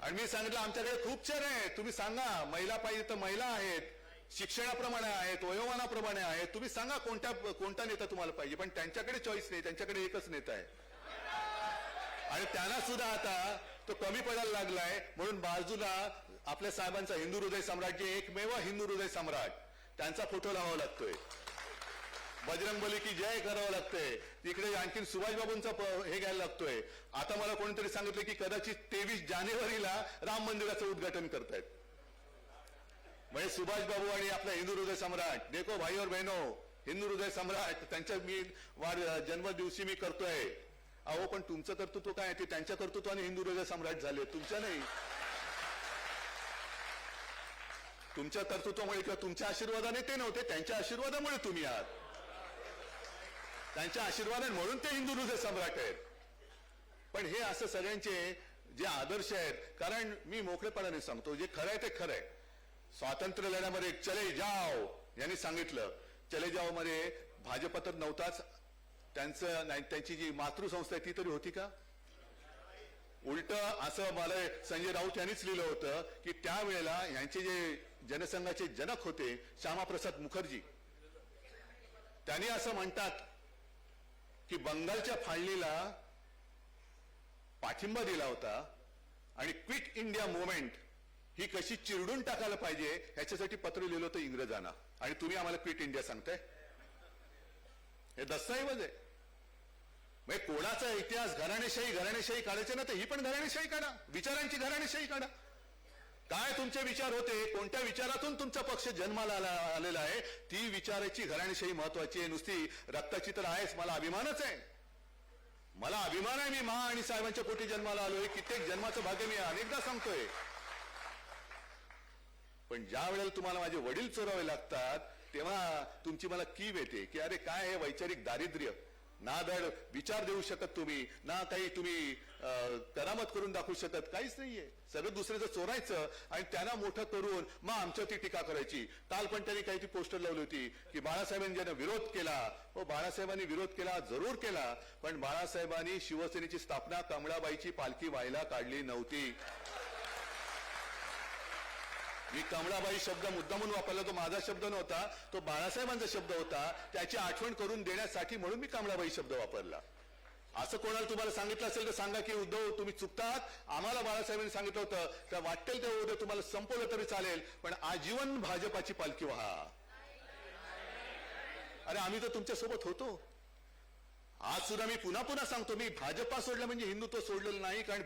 आणि मी सांगितलं आमच्याकडे खूप छान आहे, तुम्ही सांगा. महिला पाहिजे तर महिला आहेत, शिक्षणाप्रमाणे आहेत, वयोमानाप्रमाणे आहेत, तुम्ही सांगा कोणता नेता तुम्हाला पाहिजे. पण त्यांच्याकडे चॉईस नाही, त्यांच्याकडे एकच नेता आहे, आणि त्यांना सुद्धा आता तो कमी पडायला लागलाय. म्हणून बाजूला आपल्या साहेबांचा हिंदू हृदय सम्राट, जे एकमेव हिंदू हृदय सम्राट, त्यांचा फोटो लावावा लागतोय. बजरंगबली की जय करावं लागतंय. तिकडे आणखीन सुभाषबाबूंचा हे घ्यायला लागतोय. आता मला कोणीतरी सांगितलं की कदाचित 23 जानेवारीला राम मंदिराचं उद्घाटन करतायत. म्हणजे सुभाषबाबू आणि आपला हिंदू हृदय सम्राट, देखो भाई और बहनो, हिंदू हृदय सम्राट त्यांच्या मी जन्मदिवशी मी करतोय. अहो पण तुमचं कर्तृत्व काय, ते त्यांच्या कर्तृत्वाने हिंदू हृदय सम्राट झाले, तुमच्या नाही. तुमच्या कर्तृत्वामुळे किंवा तुमच्या आशीर्वादाने ते नव्हते, त्यांच्या आशीर्वादामुळे तुम्ही आहात. त्यांच्या आशीर्वादाने म्हणून ते हिंदू हृदय सम्राट आहेत. पण हे असं सगळ्यांचे जे आदर्श आहेत, कारण मी मोकळेपणाने सांगतो, जे खरं आहे ते खरं आहे. स्वातंत्र्य लढ्यामध्ये चले जाओ यांनी सांगितलं, चले जाओ मध्ये भाजप तर नव्हताच, त्यांची जी मातृसंस्था आहे ती तरी होती का? उलट असं मला संजय राऊत यांनीच लिहिलं होतं की त्यावेळेला यांचे जे जनसंघाचे जनक होते श्यामाप्रसाद मुखर्जी, त्यांनी असं म्हणतात की बंगालच्या फाळणीला पाठिंबा दिला होता आणि क्विट इंडिया मुवमेंट ही कशी चिरडून टाकायला पाहिजे ह्याच्यासाठी पत्र लिहिलं होतं इंग्रजांना, आणि तुम्ही आम्हाला क्विट इंडिया सांगताय. हे दस्तऐवज आहे. म्हणजे कोणाचा इतिहास घराणेशाही काढायचे ना, तर ही पण घराणेशाही काढा, विचारांची घराणेशाही काढा. काय तुमचे विचार होते, कोणत्या विचारातून तुमचा पक्ष जन्माला आलेला आहे, ती विचाराची घराणेशाही महत्वाची आहे. नुसती रक्ताची तर आहेच. मला अभिमानच आहे, मला अभिमान आहे. मी महा आणि साहेबांच्या पोटी जन्माला आलोय, कित्येक जन्माचं भाग्य मी अनेकदा सांगतोय. पण ज्या वेळेला तुम्हाला माझे वडील चोरावे लागतात तेव्हा तुमची मला कीव येते की अरे काय हे वैचारिक दारिद्र्य, ना धड विचार देऊ शकत तुम्ही, ना काही तुम्ही करामत करून दाखवू शकत, काहीच नाहीये. सगळं दुसऱ्याचं चोरायचं आणि त्यांना मोठं करून मग आमच्यावरती टीका करायची. काल पण त्यांनी काही ती पोस्टर लावली होती की बाळासाहेबांनी ज्यांना विरोध केला, हो बाळासाहेबांनी विरोध केला, जरूर केला, पण बाळासाहेबांनी शिवसेनेची स्थापना कमळाबाईची पालखी व्हायला काढली नव्हती. मी कमळाबाई शब्द मुद्दामून वापरला, तो माझा शब्द नव्हता, तो बाळासाहेबांचा शब्द होता. त्याची आठवण करून देण्यासाठी म्हणून मी कमळाबाई शब्द वापरला. असं कोणाला तुम्हाला सांगितलं असेल तर सांगा की उद्धव तुम्ही चुकतात, आम्हाला बाळासाहेबांनी सांगितलं होतं, तर वाटेल तेव्हा उद्धव तुम्हाला संपवलं तरी चालेल, पण आजीवन भाजपाची पालखी व्हा. अरे आम्ही तर तुमच्या सोबत होतो. आज सुद्धा मी पुन्हा सांगतो, मी भाजपा सोडलं म्हणजे हिंदुत्व सोडलेलं नाही. कारण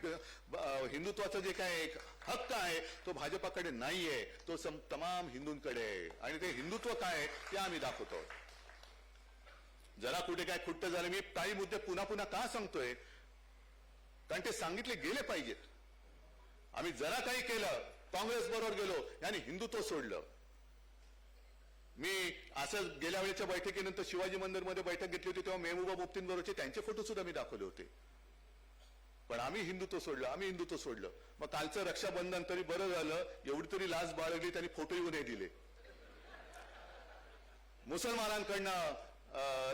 हिंदुत्वाचा जे काय एक हक्क आहे तो भाजपाकडे नाहीये, तो तमाम हिंदूंकडे आहे. आणि ते हिंदुत्व काय आहे ते आम्ही दाखवतो. जरा कुठे काय खुट्ट झालं, मी काही मुद्दे पुन्हा का सांगतोय, कारण ते सांगितले गेले पाहिजेत. आम्ही जरा काही केलं, काँग्रेस बरोबर गेलो, यांनी हिंदुत्व सोडलं. मी असं गेल्या वेळेच्या बैठकीनंतर शिवाजी मंदिरमध्ये बैठक घेतली होती तेव्हा मेहबूबा मुफ्तींबरोबरचे त्यांचे फोटो सुद्धा मी दाखवले होते. पण आम्ही हिंदुत्व सोडलं. मग कालचं रक्षाबंधन तरी बरं झालं, एवढी तरी लाज बाळगली, त्यांनी फोटो येऊन हे दिले. मुसलमानांकडनं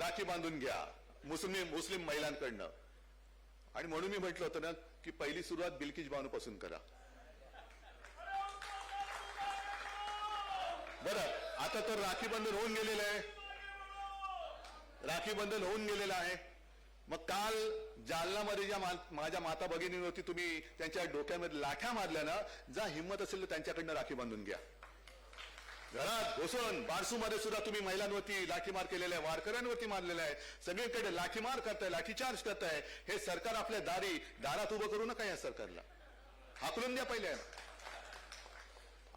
राखी बांधून घ्या, मुस्लिम महिलांकडनं. आणि म्हणून मी म्हटलं होतं ना की पहिली सुरुवात बिल्किस बानू पासून करा. बरं, आता तर राखी बंधन होऊन गेलेलं आहे. मग काल जालनामध्ये ज्या माझ्या माता भगिनी होती, तुम्ही त्यांच्या डोक्यामध्ये लाठ्या मारल्या ना, जा हिंमत असेल तर त्यांच्याकडनं राखी बांधून घ्या. घरात घुसून बारसूमध्ये सुद्धा तुम्ही महिलांवरती लाठीमार केलेला आहे, वारकऱ्यांवरती मारलेला आहे, सगळीकडे लाठीमार करताय, लाठीचार्ज करताय. हे सरकार आपल्या दारात उभं करू नका. या सरकारला हाकलून द्या पहिले.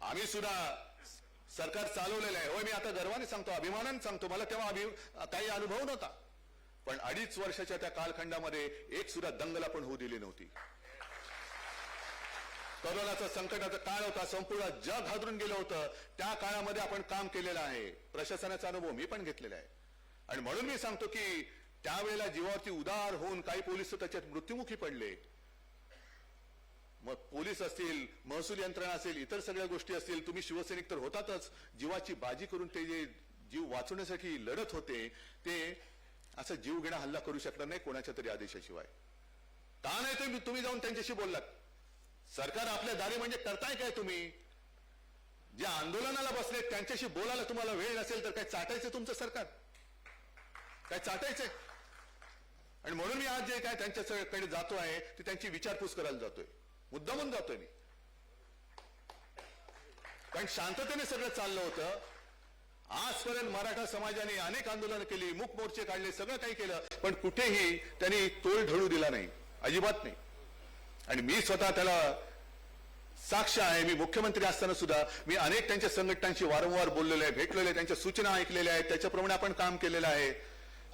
आम्ही सुद्धा सरकार चालवलेलं आहे. होय, मी आता गर्वाने सांगतो, अभिमानाने सांगतो, मला तेव्हा काही अनुभव नव्हता, पण 2.5 वर्षाच्या त्या कालखंडामध्ये एक सुद्धा दंगल आपण होऊ दिली नव्हती. कोरोनाचा संकटाचा काळ होता, संपूर्ण जग हादरून गेलं होतं. त्या काळामध्ये आपण काम केलेलं आहे. प्रशासनाचा अनुभव मी पण घेतलेला आहे. आणि म्हणून मी सांगतो की त्यावेळेला जीवावरती उदार होऊन काही पोलीस त्याच्यात मृत्युमुखी पडले. मग पोलीस असतील, महसूल यंत्रणा असेल, इतर सगळ्या गोष्टी असतील, तुम्ही शिवसैनिक तर होतातच. जीवाची बाजी करून ते जे जीव वाचवण्यासाठी लढत होते, ते असं जीव घेणा हल्ला करू शकणार नाही कोणाच्या तरी आदेशाशिवाय. का नाही तुम्ही जाऊन त्यांच्याशी बोललात? सरकार आपल्या दारी म्हणजे करताय काय तुम्ही? जे आंदोलनाला बसले त्यांच्याशी बोलायला तुम्हाला वेळ नसेल तर काय चाटायचं तुमचं सरकार? काय चाटायचंय? आणि म्हणून मी आज जे काय त्यांच्याकडे जातो आहे ते त्यांची विचारपूस करायला जातोय, मुद्दामून जातोय मी. कारण शांततेने सगळं चाललं होतं. आजपर्यंत मराठा समाजाने अनेक आंदोलनं केली, मूक मोर्चे काढले, सगळं काही केलं, पण कुठेही त्यांनी तोल ढळू दिला नाही, अजिबात नाही. आणि मी स्वतः त्याला साक्ष आहे. मी मुख्यमंत्री असताना सुद्धा मी अनेक त्यांच्या संघटनांशी वारंवार बोललेलो आहे, भेटलेलो आहे, त्यांच्या सूचना ऐकलेल्या आहेत, त्याच्याप्रमाणे आपण काम केलेलं आहे.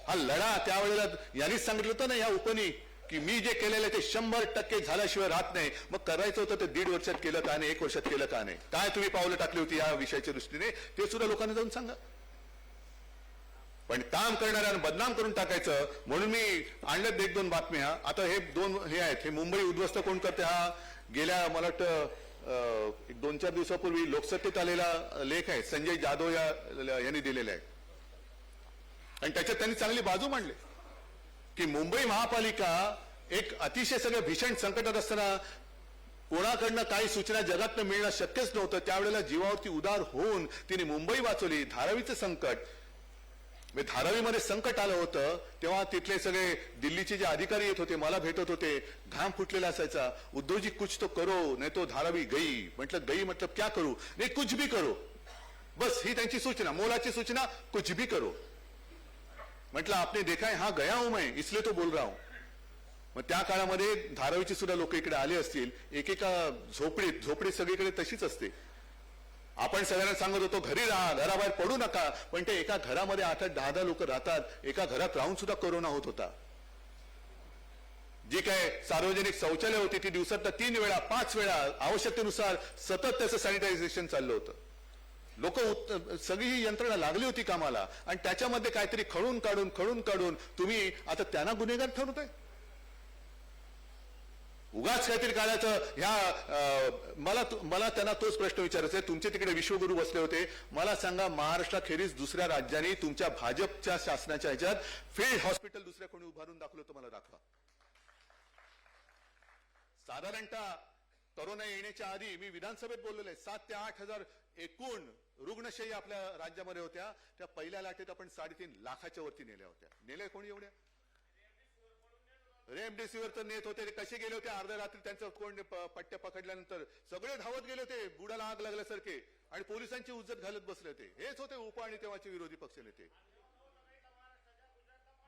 हा लढा त्यावेळेला यांनीच सांगितलं होतं ना या उपनी, की मी जे केलेलं ते 100% झाल्याशिवाय राहत नाही. मग करायचं होतं ते 1.5 वर्षात केलं का नाही, 1 वर्षात केलं का नाही, काय तुम्ही पावलं टाकली होती या विषयाच्या दृष्टीने, ते सुद्धा लोकांना जाऊन सांगा. पण काम करणाऱ्यांना बदनाम करून टाकायचं म्हणून मी आणल्यात 1-2 बातम्या. आता हे 2 हे आहेत. हे मुंबई उद्ध्वस्त कोण करते, हा गेल्या मला वाटतं 1-2-4 दिवसापूर्वी लोकसत्तेत आलेला लेख आहे, संजय जाधव यांनी दिलेला आहे. आणि त्याच्यात त्यांनी चांगली बाजू मांडली की मुंबई महापालिका एक अतिशय सगळं भीषण संकटात असताना कोणाकडनं काही सूचना जगातनं मिळणं शक्यच नव्हतं. त्यावेळेला जीवावरती उदार होऊन तिने मुंबई वाचवली. धारावीचं संकट, धारावीमध्ये संकट आलं होतं तेव्हा तिथले सगळे दिल्लीचे जे अधिकारी येत होते मला भेटत होते. घाम फुटलेला असायचा. उद्धवजी कुछ तो करो नहीं तो धारावी गई. म्हटलं गई मतलब क्या करू? नाही कुछ भी करो, बस ही त्यांची सूचना, मोलाची सूचना, कुछ भी करो. म्हटलं आपने देखा है, हाँ गया हूं मैं इसलिए तो बोल रहा हूं. मग त्या काळामध्ये धारावीची सुद्धा लोक इकडे आले असतील. एकेका झोपडीत सगळीकडे तशीच असते. आपण सगळ्यांना सांगत होतो घरी राहा, घराबाहेर पडू नका, पण ते एका घरामध्ये 8-10 लोक राहतात. एका घरात राहून सुद्धा कोरोना होत होता. जी काय सार्वजनिक शौचालय होती ती दिवसात 3 वेळा 5 वेळा आवश्यकतेनुसार सतत त्याचं सॅनिटायझेशन चाललं होतं. लोक सगळी ही यंत्रणा लागली होती कामाला. आणि त्याच्यामध्ये काहीतरी खळून काढून तुम्ही आता त्यांना गुन्हेगार ठरवताय. उगाच काहीतरी काढायचं. ह्या मला त्यांना तोच प्रश्न विचारायचा आहे. तुमचे तिकडे विश्वगुरू बसले होते. मला सांगा महाराष्ट्राखेरीज दुसऱ्या राज्यांनी तुमच्या भाजपच्या शासनाच्या ह्याच्यात फील्ड हॉस्पिटल दुसऱ्या कोणी उभारून दाखवलं तर मला दाखवा. साधारणतः कोरोना येण्याच्या आधी मी विधानसभेत बोललेलो आहे. 7 ते 8 हजार एकूण रुग्णशय्या आपल्या राज्यामध्ये होत्या. त्या पहिल्या लाटेत आपण 3.5 लाखाच्या वरती नेल्या होत्या. नेल्या कोणी एवढ्या? रेमडेसिवीर तर नेत होते. कसे गेले होते? अर्ध्या रात्री त्यांचं कोण पट्ट्या पकडल्यानंतर सगळे धावत गेले होते बुडाला आग लागल्यासारखे आणि पोलिसांची उज्जत घालत बसले होते. हेच होते उप आणि तेव्हाचे विरोधी पक्ष नेते.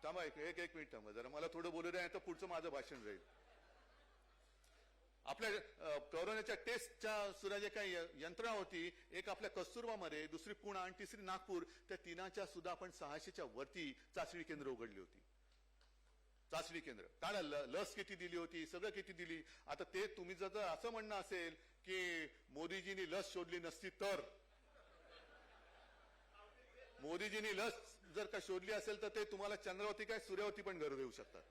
थांबा एक मिनिट थांबा जरा, मला थोडं बोलू द्या तर पुढचं माझं भाषण राहील. आपल्या कोरोनाच्या टेस्टच्या सुद्धा जे काही यंत्रणा होती, एक आपल्या कस्तुरबामध्ये, दुसरी पुणे आणि तिसरी नागपूर, त्या तिनाच्या सुद्धा आपण 600च्या वरती चाचणी केंद्र उघडली होती. चाचणी केंद्र काढा. लस किती दिली होती, सगळं किती दिली. आता ते तुम्ही जर असं म्हणणं असेल की मोदीजींनी लस शोधली नसती तर, मोदीजींनी लस जर का शोधली असेल तर ते तुम्हाला चंद्रावरती काय सूर्यावरती पण घर देऊ शकतात.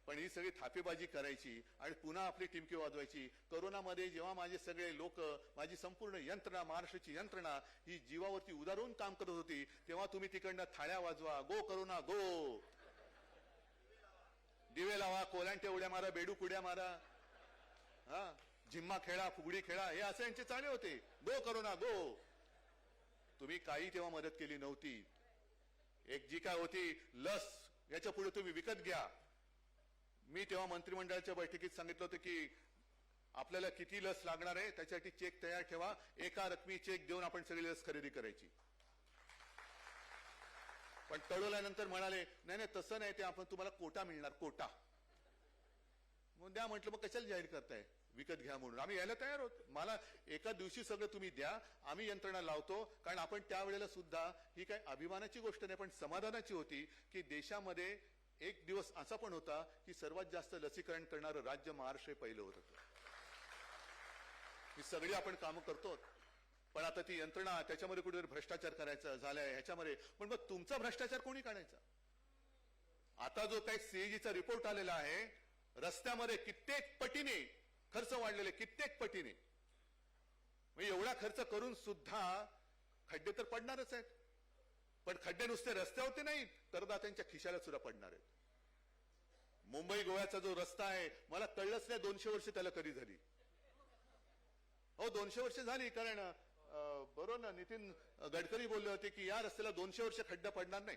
पण ही सगळी थापेबाजी करायची आणि पुन्हा आपली टिमकी वाजवायची. कोरोनामध्ये जेव्हा माझे सगळे लोक, माझी संपूर्ण यंत्रणा, महाराष्ट्राची यंत्रणा ही जीवावरती उदारून काम करत होती, तेव्हा तुम्ही तिकडनं थाळ्या वाजवा, गो करोना गो, दिवे लावा, कोलांटे उड्या मारा, बेडूक उड्या मारा, हा झिम्मा खेळा, फुगडी खेळा, हे असे यांचे चाले होते. Go corona go. तुम्ही काही तेव्हा मदत केली नव्हती. एक जी काय होती लस, याच्या पुढे तुम्ही विकत घ्या. मी तेव्हा मंत्रिमंडळाच्या बैठकीत सांगितलं होतं की आपल्याला किती लस लागणार आहे त्याच्यासाठी चेक तयार ठेवा, एका रकमी चेक देऊन आपण सगळी लस खरेदी करायची. पण कळवल्यानंतर म्हणाले नाही नाही तसं नाही, ते आपण तुम्हाला कोटा मिळणार, कोटा. मग द्या म्हटलं, मग कशाला जाहीर करताय, विकत घ्या म्हणून. आम्ही यायला तयार होत, मला एका दिवशी सगळं तुम्ही द्या, आम्ही यंत्रणा लावतो. कारण आपण त्यावेळेला सुद्धा ही काही अभिमानाची गोष्ट नाही पण समाधानाची होती की देशामध्ये एक दिवस असा पण होता की सर्वात जास्त लसीकरण करणारं राज्य महाराष्ट्र हे पहिलं होत होतं. ही सगळी आपण कामं करतो, पण आता ती यंत्रणा त्याच्यामध्ये कुठेतरी भ्रष्टाचार करायचा झालाय ह्याच्यामध्ये. पण मग तुमचा भ्रष्टाचार कोणी काढायचा? आता जो काही सीएजीचा रिपोर्ट आलेला आहे, रस्त्यामध्ये कित्येक पटीने खर्च वाढलेले, कित्येक पटीने. म्हणजे एवढा खर्च करून सुद्धा खड्डे तर पडणारच आहेत. पण खड्डे नुसते रस्त्यावरती नाही, करदात्यांच्या खिशाला सुद्धा पडणार आहेत. मुंबई गोव्याचा जो रस्ता आहे, मला कळलंच नाही 200 वर्ष त्याला कधी झाली. हो 200 वर्ष झाली, कारण बरोबर ना, नितीन गडकरी बोलले होते की या रस्त्याला 200 वर्ष खड्डा पडणार नाही.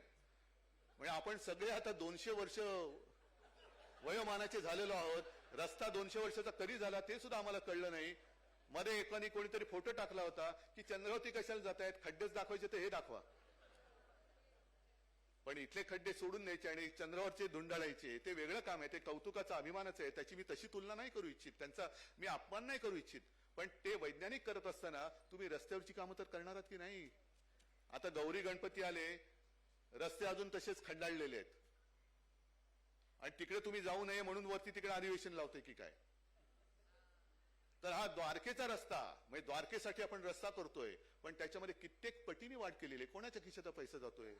म्हणजे आपण सगळे आता 200 वर्ष वयोमानाचे झालेलो आहोत. रस्ता 200 वर्षाचा कधी झाला ते सुद्धा आम्हाला कळलं नाही. मध्ये एकाने कोणीतरी फोटो टाकला होता की चंद्रावती कशाला जात आहेत, खड्डेच दाखवायचे तर हे दाखवा. पण इथले खड्डे सोडून द्यायचे आणि चंद्रावरचे धुंडाळायचे, ते वेगळं काम आहे. ते कौतुकाचा अभिमानच आहे, त्याची मी तशी तुलना नाही करू इच्छित, त्यांचा मी अपमान नाही करू इच्छित. पण ते वैज्ञानिक करत असताना तुम्ही रस्त्यावरची कामं तर करणार आहात की नाही? आता गौरी गणपती आले, रस्ते अजून तसेच खंडाळलेले आहेत आणि तिकडे तुम्ही जाऊ नये म्हणून वरती तिकडे अधिवेशन लावतोय की काय? तर हा द्वारकेचा रस्ता, म्हणजे द्वारकेसाठी आपण रस्ता करतोय, पण त्याच्यामध्ये कित्येक पटीने वाढ केलेली आहे. कोणाच्या खिशाचा पैसा जातोय?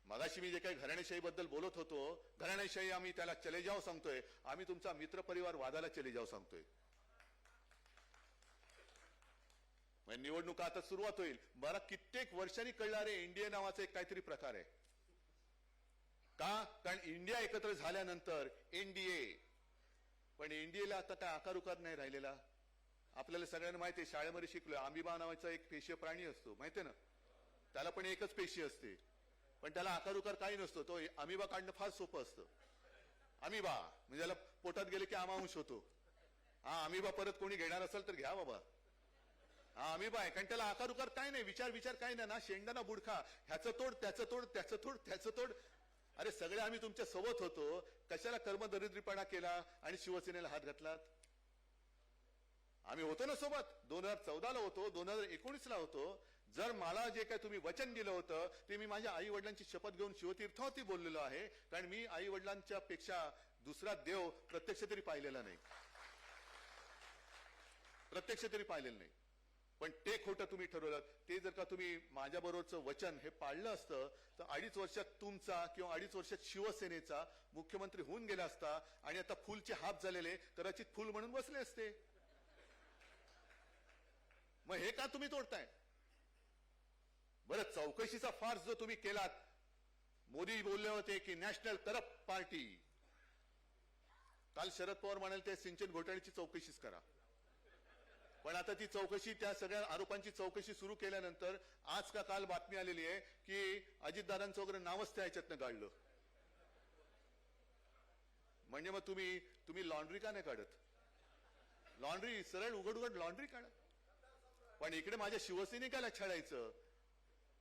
मगाशी मी जे काही घराणेशाही बद्दल बोलत होतो, घराणेशाही आम्ही त्याला चले जाव सांगतोय, आम्ही तुमचा मित्र परिवार वादाला चले जाव सांगतोय. म्हणजे निवडणुका आता सुरुवात होईल. मला कित्येक वर्षांनी कळणारे एनडीए नावाचा एक काहीतरी प्रकार आहे. का? कारण इंडिया एकत्र झाल्यानंतर एनडीए, पण एनडीएला आता काय आकार उकार नाही राहिलेला. आपल्याला सगळ्यांना माहिती आहे, शाळेमध्ये शिकलोय, आंबीबा नावाचा एक पेशीय प्राणी असतो, माहितीये ना? त्याला पण एकच पेशी असते, पण त्याला आकार उकार काही नसतो. तो अमिबा काढणं फार सोपं असतं. अमिबा म्हणजे त्याला पोटात गेले की आमांश होतो. हा अमिबा परत कोणी घेणार असेल तर घ्या बाबा. हा अमिबा आहे, कारण त्याला आकार उकार काय नाही, विचार काय नाही ना, शेंगदाणा बुडखा, ह्याचं तोड त्याचं तोड त्याचं तोड त्याचं तोड. अरे सगळे आम्ही तुमच्या सोबत होतो, कशाला कर्मदरिद्रीपणा केला आणि शिवसेनेला हात घातलात? आम्ही होतो ना सोबत, 2014ला होतो, 2019ला होतो. जर मला जे काय तुम्ही वचन दिलं होतं ते मी माझ्या आई वडिलांची शपथ घेऊन शिवतीर्थावरती बोललेलो आहे. कारण मी आई वडिलांच्या पेक्षा दुसरा देव प्रत्यक्ष तरी पाहिलेला नाही, प्रत्यक्ष तरी पाहिलेलं नाही. पण ते खोटं तुम्ही ठरवलं. ते जर का तुम्ही माझ्याबरोबरचं वचन हे पाळलं असतं तर 2.5 वर्षात तुमचा किंवा 2.5 वर्षात शिवसेनेचा मुख्यमंत्री होऊन गेला असता आणि आता फुलचे हात झालेले कदाचित फुल म्हणून बसले असते. मग हे का तुम्ही तोडताय? बरं, चौकशीचा फार्स जो तुम्ही केलात, मोदी बोलले होते की नॅशनल करप्ट पार्टी. काल शरद पवार म्हणाले ते सिंचन घोटाळ्याची चौकशीच करा. पण आता ती चौकशी, त्या सगळ्या आरोपांची चौकशी सुरू केल्यानंतर आज का काल बातमी आलेली आहे की अजितदादांचं वगैरे नावच त्या ह्याच्यातनं काढलं. म्हणजे मग तुम्ही लॉन्ड्री का नाही काढत? लॉन्ड्री सरळ उघड लॉन्ड्री काढा. पण इकडे माझ्या शिवसैनिकाला छळायचं.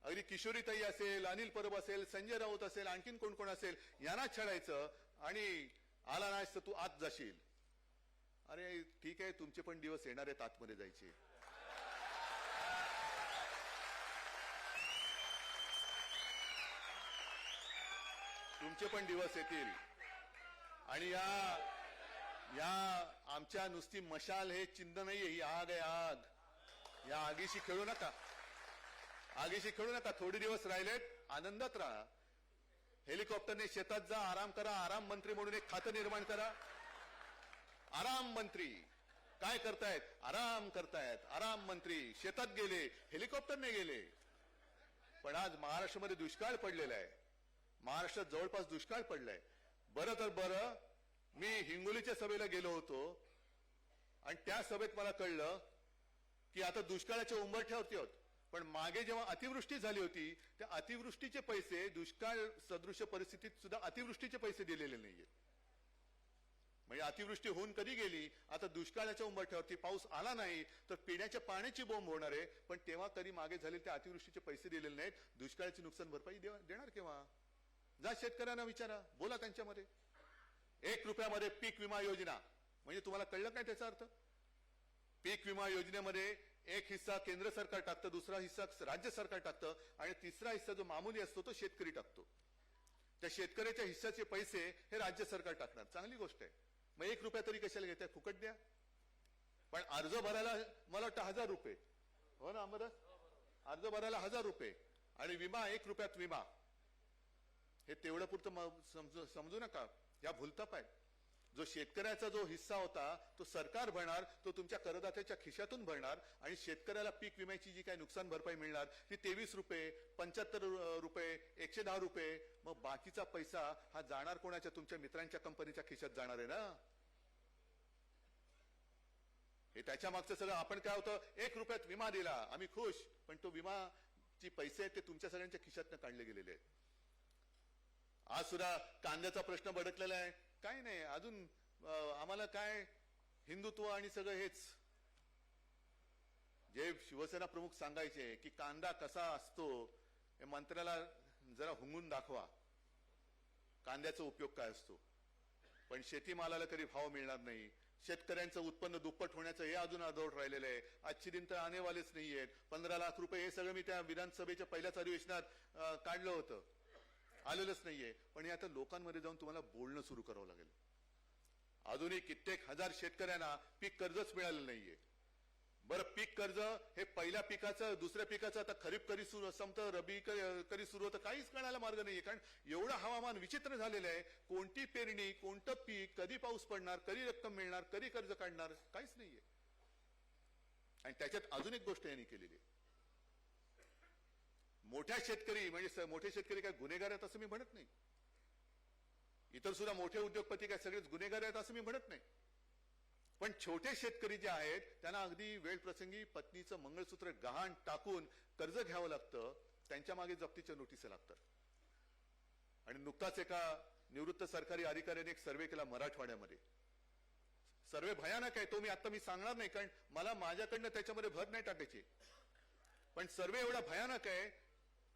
अगदी किशोरीताई असेल, अनिल परब असेल, संजय राऊत असेल, आणखीन कोण कोण असेल, यांना छळायचं आणि आला नाहीस तर तू आत जाशील. अरे ठीक आहे, तुमचे पण दिवस येणार आहेत आतमध्ये जायचे. तुमचे पण दिवस येतील. आणि या आमच्या नुसती मशाल हे चिन्ह नाहीये, ही आग आहे, आग. या आगीशी खेळू नका, आगीशी खेळू नका. थोडे दिवस राहिलेत, आनंदात राहा. हेलिकॉप्टरने शेतात जा, आराम करा. आराम मंत्री म्हणून एक खातं निर्माण करा. आराम मंत्री काय करतायत? आराम करतायत. आराम मंत्री शेतात गेले, हेलिकॉप्टरने गेले. पण आज महाराष्ट्रामध्ये दुष्काळ पडलेला आहे. महाराष्ट्रात जवळपास दुष्काळ पडलाय. बरं तर बरं, मी हिंगोलीच्या सभेला गेलो होतो आणि त्या सभेत मला कळलं की आता दुष्काळाच्या उंबरठ्यावरती आहोत. पण मागे जेव्हा अतिवृष्टी झाली होती त्या अतिवृष्टीचे पैसे, दुष्काळ सदृश परिस्थितीत सुद्धा अतिवृष्टीचे पैसे दिलेले नाहीये. म्हणजे अतिवृष्टी होऊन कधी गेली, आता दुष्काळाच्या उंबरठ्यावरती पाऊस आला नाही तर पिण्याच्या पाण्याची बोंब होणार आहे. पण तेव्हा कधी मागे झाले त्या अतिवृष्टीचे पैसे दिलेले नाहीत, दुष्काळाची नुकसान भरपाई देणार केव्हा? जा शेतकऱ्यांना विचारा, बोला त्यांच्यामध्ये. 1 रुपयामध्ये पीक विमा योजना, म्हणजे तुम्हाला कळलं काय त्याचा अर्थ? पीक विमा योजनेमध्ये एक हिस्सा केंद्र सरकार टाकतं, दुसरा हिस्सा राज्य सरकार टाकतं आणि तिसरा हिस्सा जो मामूली असतो तो शेतकरी टाकतो. त्या शेतकऱ्याच्या हिस्साचे पैसे हे राज्य सरकार टाकणार. चांगली गोष्ट आहे. मग 1 रुपया तरी कशाला घेताय? फुकट द्या. पण अर्ज भरायला मला वाटतं 1000 रुपये, हो ना अमरस? अर्ज भरायला 1000 रुपये आणि विमा 1 रुपयात विमा. हे तेवढं पुरतं समजू नका, या भूलथाप आहे. जो शेतकऱ्याचा जो हिस्सा होता तो सरकार भरणार, तो तुमच्या करदात्याच्या खिशातून भरणार आणि शेतकऱ्याला पीक विम्याची जी काही नुकसान भरपाई मिळणार ती 23 रुपये, 75 रुपये, 110 रुपये. मग बाकीचा पैसा हा जाणार कोणाच्या? तुमच्या मित्रांच्या कंपनीच्या खिशात जाणार आहे ना. हे त्याच्या मागचं सगळं. आपण काय होतं, 1 रुपयात विमा दिला, आम्ही खुश, पण तो विमाची पैसे ते तुमच्या सगळ्यांच्या खिशातनं काढले गेलेले आहेत. आज सुद्धा कांद्याचा प्रश्न भडकलेला आहे. काय नाही अजून आम्हाला काय हिंदुत्व आणि सगळं हेच. जे शिवसेना प्रमुख सांगायचे की कांदा कसा असतो हे मंत्र्याला जरा हुंगून दाखवा, कांद्याचा उपयोग काय असतो. पण शेतीमालाला कधी भाव मिळणार नाही, शेतकऱ्यांचं उत्पन्न दुप्पट होण्याचं हे अजून अर्धवट राहिलेलं आहे. आजची दिन तर आनेवालेच नाहीयेत. 15 लाख रुपये हे सगळं मी त्या विधानसभेच्या पहिल्याच अधिवेशनात काढलं होतं, आलेलंच नाहीये. पण हे आता लोकांमध्ये जाऊन तुम्हाला बोलणं सुरू करावं लागेल. अजूनही कित्येक हजार शेतकऱ्यांना पीक कर्जच मिळालेलं नाहीये. बरं, पीक कर्ज हे पहिल्या पिकाचं, दुसऱ्या पिकाचं, आता खरीप कधी सुरू संपतं, रबी कधी सुरू होतं, काहीच कळायला मार्ग नाहीये. कारण एवढं हवामान विचित्र झालेलं आहे. कोणती पेरणी, कोणतं पीक, कधी पाऊस पडणार, कधी रक्कम मिळणार, कधी कर्ज काढणार, काहीच नाहीये. आणि त्याच्यात अजून एक गोष्ट यांनी केलेली आहे. मोठ्या शेतकरी म्हणजे मोठे शेतकरी काय गुन्हेगार आहेत असं मी म्हणत नाही. इतर सुद्धा मोठे उद्योगपती काय सगळेच गुन्हेगार आहेत असं मी म्हणत नाही. पण छोटे शेतकरी जे आहेत त्यांना अगदी वेळ प्रसंगी पत्नीचं मंगळसूत्र गहाण टाकून कर्ज घ्यावं लागतं, त्यांच्या मागे जप्तीच्या नोटिसा लागतात. आणि नुकताच एका निवृत्त सरकारी अधिकाऱ्याने एक सर्वे केला मराठवाड्यामध्ये. सर्वे भयानक आहे, तो मी सांगणार नाही कारण मला माझ्याकडनं त्याच्यामध्ये भर नाही टाकायची. पण सर्वे एवढा भयानक आहे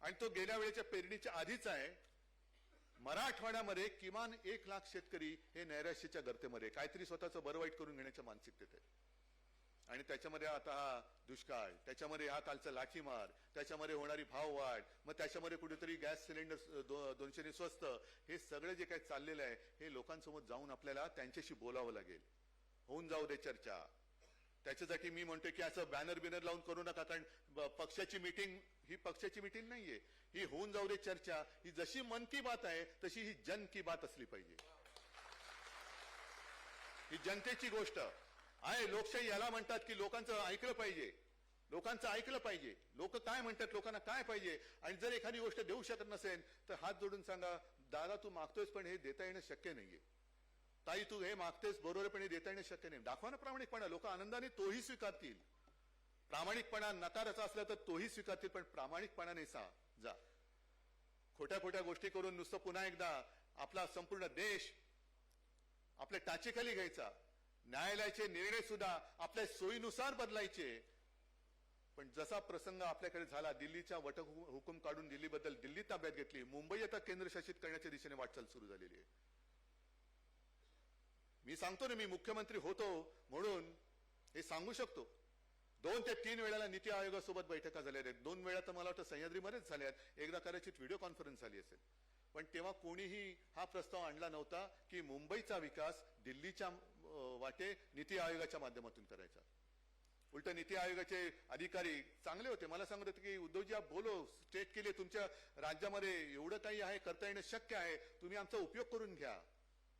आणि तो गेल्या वेळेच्या पेरणीच्या आधीच आहे. मराठवाड्यामध्ये किमान 1 लाख शेतकरी हे नैराश्याच्या गर्तेमध्ये, काहीतरी स्वतःचं बरं वाईट करून घेण्याच्या मानसिकतेत आहे. आणि त्याच्यामध्ये आता हा दुष्काळ, त्याच्यामध्ये हा कालचा लाठीमार, त्याच्यामध्ये होणारी भाववाढ, मग त्याच्यामध्ये कुठेतरी गॅस सिलेंडर 200 स्वस्त, हे सगळं जे काही चाललेलं आहे हे लोकांसमोर जाऊन आपल्याला त्यांच्याशी बोलावं लागेल. होऊन जाऊ दे चर्चा. त्याच्यासाठी मी म्हणतोय की असं बॅनर बिनर लावून करू नका, कारण पक्षाची मीटिंग ही पक्षाची मीटिंग नाहीये. ही होऊन जाऊ दे चर्चा, ही जशी मन की बात आहे तशी ही जन की बात असली पाहिजे. ही जनतेची गोष्ट आहे. लोकशाही याला म्हणतात की लोकांचं ऐकलं पाहिजे, लोकांचं ऐकलं पाहिजे. लोक काय म्हणतात, लोकांना काय पाहिजे. आणि जर एखादी गोष्ट देऊ शकत नसेल तर हात जोडून सांगा, दादा तू मागतोयस पण हे देता येणं शक्य नाहीये, ताई तू हे मागतेस बरोबर पण हे देता येणं शक्य नाही. दाखवा ना प्रामाणिकपणा. लोक आनंदाने तोही स्वीकारतील. प्रामाणिकपणा नकाराचा असला तर तोही स्वीकारतील, पण प्रामाणिकपणाने जा. खोट्या खोट्या गोष्टी करून नुसतं पुन्हा एकदा आपला संपूर्ण देश आपल्या टाचेखाली घ्यायचा. न्यायालयाचे निर्णय सुद्धा आपल्या सोयीनुसार बदलायचे. पण जसा प्रसंग आपल्याकडे झाला, दिल्लीच्या वटहुकूम काढून दिल्ली ताब्यात घेतली, मुंबई आता केंद्रशासित करण्याच्या दिशेने वाटचाल सुरू झालेली आहे. मी सांगतो ना, मी मुख्यमंत्री होतो म्हणून हे सांगू शकतो. 2 ते 3 वेळेला नीती आयोगासोबत बैठका झाल्या आहेत. 2 वेळा तर मला वाटतं सह्याद्रीमध्येच झाल्या आहेत. एकदा कदाचित व्हिडिओ कॉन्फरन्स झाली असेल. पण तेव्हा कोणीही हा प्रस्ताव आणला नव्हता की मुंबईचा विकास दिल्लीच्या वाटे नीती आयोगाच्या माध्यमातून करायचा. उलट नीती आयोगाचे अधिकारी चांगले होते. मला सांगत होते की उद्धवजी आप बोलो, स्टेट के लिए तुमच्या राज्यामध्ये एवढं काही आहे, करता येणं शक्य आहे, तुम्ही आमचा उपयोग करून घ्या.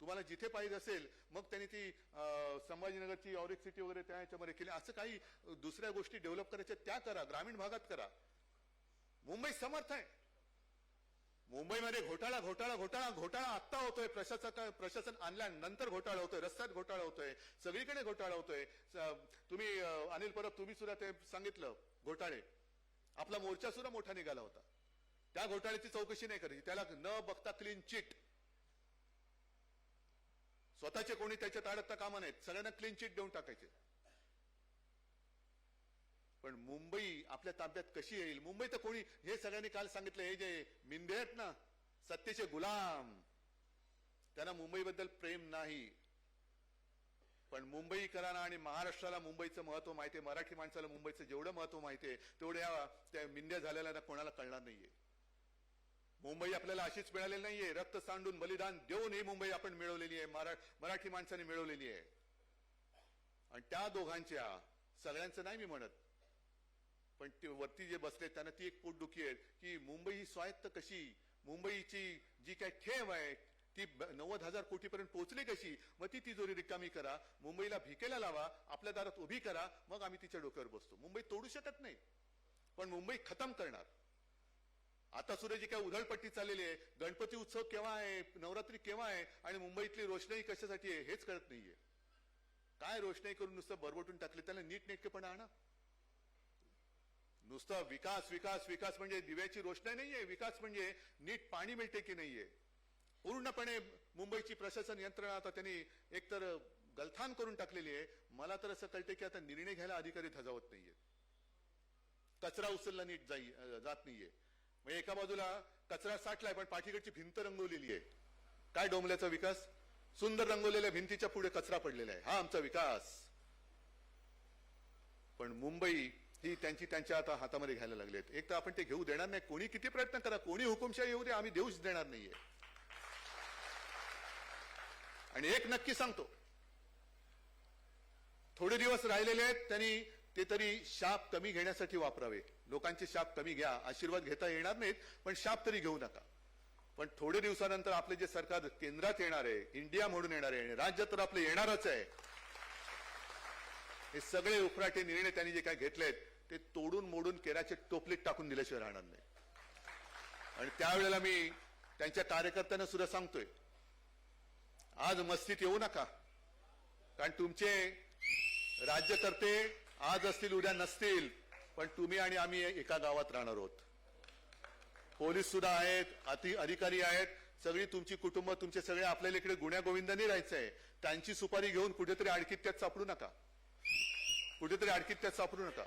तुम्हाला जिथे पाहिजे असेल. मग त्यांनी ती संभाजीनगरची ऑरिक सिटी वगैरे त्या ह्याच्यामध्ये केली. असं काही दुसऱ्या गोष्टी डेव्हलप करायच्या त्या करा, ग्रामीण भागात करा. मुंबई समर्थ आहे. मुंबईमध्ये घोटाळा आत्ता होतोय. प्रशासन आणल्यानंतर घोटाळा होतोय, रस्त्यात घोटाळा होतोय, सगळीकडे घोटाळा होतोय. तुम्ही अनिल परब तुम्ही सुद्धा ते सांगितलं घोटाळे. आपला मोर्चा सुद्धा मोठा निघाला होता. त्या घोटाळ्याची चौकशी नाही करायची, त्याला न बघता क्लीन चिट. स्वतःचे कोणी त्याच्यात अडकता कामा नाहीत, सगळ्यांना क्लीन चिट देऊन टाकायचे. पण मुंबई आपल्या ताब्यात कशी येईल? मुंबई तर कोणी, हे सगळ्यांनी काल सांगितलं, हे जे मिंदे आहेत ना, सत्तेचे गुलाम, त्यांना मुंबईबद्दल प्रेम नाही. पण मुंबईकरांना आणि महाराष्ट्राला मुंबईचं महत्व माहितीये, मराठी माणसाला मुंबईचं जेवढं महत्व माहितीये तेवढ्या त्या मिंद्या झालेल्या कोणाला कळणार नाहीये. मुंबई आपल्याला अशीच मिळालेली नाहीये, रक्त सांडून बलिदान देऊन ही मुंबई आपण मिळवलेली आहे, मराठी माणसाने मिळवलेली आहे. आणि त्या दोघांच्या, सगळ्यांचं नाही मी म्हणत, पण ते वरती जे बसले त्यांना ती एक पोटदुखी आहे की मुंबई ही स्वायत्त कशी, मुंबईची जी काय ठेव आहे ती 90,000 कोटीपर्यंत पोहोचली कशी? मग ती तिजोरी रिकामी करा, मुंबईला भिकेला लावा, आपल्या दारात उभी करा, मग आम्ही तिच्या डोक्यावर बसतो. मुंबई तोडू शकत नाही, पण मुंबई खतम करणार. आता सुद्धा जी काय उधळपट्टी चाललेली आहे, गणपती उत्सव केव्हा आहे, नवरात्री केव्हा आहे, आणि मुंबईतली रोषणाई कशासाठी आहे हेच कळत नाहीये. काय रोषणाई करून नुसतं बरबटून टाकले, त्याला नीटनेटकेपणा आणा. नुसतं विकास विकास विकास म्हणजे दिव्याची रोषणाई नाहीये. विकास म्हणजे नीट पाणी मिळते की नाहीये. पूर्णपणे मुंबईची प्रशासन यंत्रणा आता त्यांनी एकतर गलथान करून टाकलेली आहे. मला तर असं कळते की आता निर्णय घ्यायला अधिकारी धजावत नाहीये, कचरा उचलला नीट जात नाहीये. मग एका बाजूला कचरा साठलाय पण पाठीकडची भिंत रंगवलेली आहे. काय डोंबल्याचा विकास? सुंदर रंगवलेल्या भिंतीच्या पुढे कचरा पडलेला आहे, हा आमचा विकास. पण मुंबई ही त्यांच्या आता हातामध्ये घ्यायला लागलेत. एक तर आपण ते घेऊ देणार नाही. कोणी किती प्रयत्न करा, कोणी हुकुमशाही येऊ दे, आम्ही देऊच देणार नाहीये. आणि एक नक्की सांगतो, थोडे दिवस राहिलेले आहेत, त्यांनी ते तरी शाप कमी घेण्यासाठी वापरावे. लोकांचे शाप कमी घ्या, आशीर्वाद घेता येणार नाहीत, पण शाप तरी घेऊ नका. पण थोडे दिवसानंतर आपले जे सरकार केंद्रात येणार आहे, इंडिया म्हणून येणार आहे, आणि राज्य तर आपलं येणारच आहे. हे सगळे उफराटे निर्णय त्यांनी जे काय घेतलेत ते तोडून मोडून केराचे टोपलीत टाकून दिल्याशिवाय राहणार नाही. आणि त्यावेळेला मी त्यांच्या कार्यकर्त्यांना सुद्धा सांगतोय, आज मस्तीत येऊ नका, कारण तुमचे राज्यकर्ते आज असतील उद्या नसतील, पण तुम्ही आणि आम्ही एका गावात राहणार आहोत. पोलीस सुद्धा आहेत, अधिकारी आहेत, सगळी तुमची कुटुंब, तुमचे सगळे आपल्याला इकडे गुण्या गोविंदाने राहायचंय. त्यांची सुपारी घेऊन कुठेतरी अडकीत त्यात सापडू नका, कुठेतरी अडकीत त्यात सापडू नका.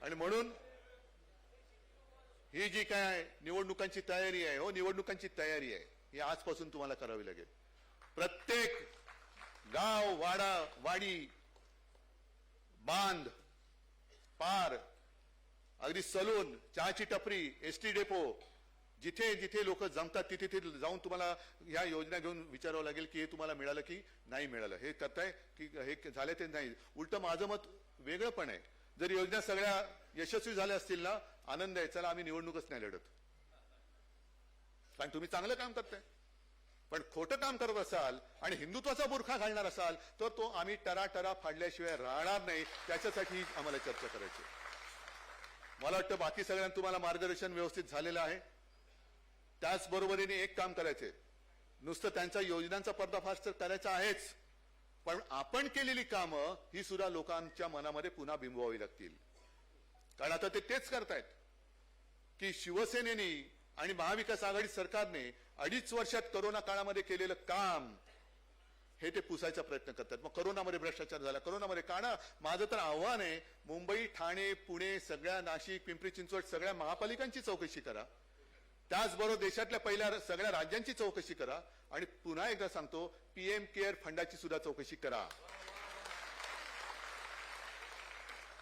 आणि म्हणून ही जी काय निवडणुकांची तयारी आहे, हो निवडणुकांची तयारी आहे, ही आजपासून तुम्हाला करावी लागेल. प्रत्येक गाव, वाडा, वाडी, बांध, पार, अगदी सलून, चहाची टपरी, एसटी डेपो, जिथे जिथे लोक जमतात तिथे तिथे जाऊन तुम्हाला ह्या योजना घेऊन विचारावं लागेल की हे तुम्हाला मिळालं की नाही मिळालं, हे करताय की हे झाले ते नाही. उलट माझं मत वेगळं पण आहे. जर योजना सगळ्या यशस्वी झाल्या असतील ना, आनंद आहे, चला आम्ही निवडणूकच नाही लढत, कारण तुम्ही चांगलं काम करताय. पण खोटं काम करत असाल आणि हिंदुत्वाचा बुरखा घालणार असाल तर तो आम्ही टरा फाडल्याशिवाय राहणार नाही. त्याच्यासाठी आम्हाला चर्चा करायची. मला वाटतं बाकी सगळ्यांना तुम्हाला मार्गदर्शन व्यवस्थित झालेलं आहे. त्याचबरोबरीने एक काम करायचे, नुसतं त्यांच्या योजनांचा पर्दाफाश तर करायचा आहेच, पण आपण केलेली कामं ही सुद्धा लोकांच्या मनामध्ये पुन्हा बिंबवावी लागतील. कारण आता ते तेच करतायत की शिवसेनेने आणि महाविकास आघाडी सरकारने 2.5 वर्षात करोना काळामध्ये केलेलं काम हे ते पुसायचा प्रयत्न करतात. मग करोनामध्ये भ्रष्टाचार झाला, करोनामध्ये काना. माझं तर आव्हान आहे, मुंबई, ठाणे, पुणे, सगळ्या नाशिक, पिंपरी चिंचवड सगळ्या महापालिकांची चौकशी करा. त्याचबरोबर देशातल्या पहिल्या सगळ्या राज्यांची चौकशी करा. आणि पुन्हा एकदा सांगतो, पीएम केअर फंडाची सुद्धा चौकशी करा.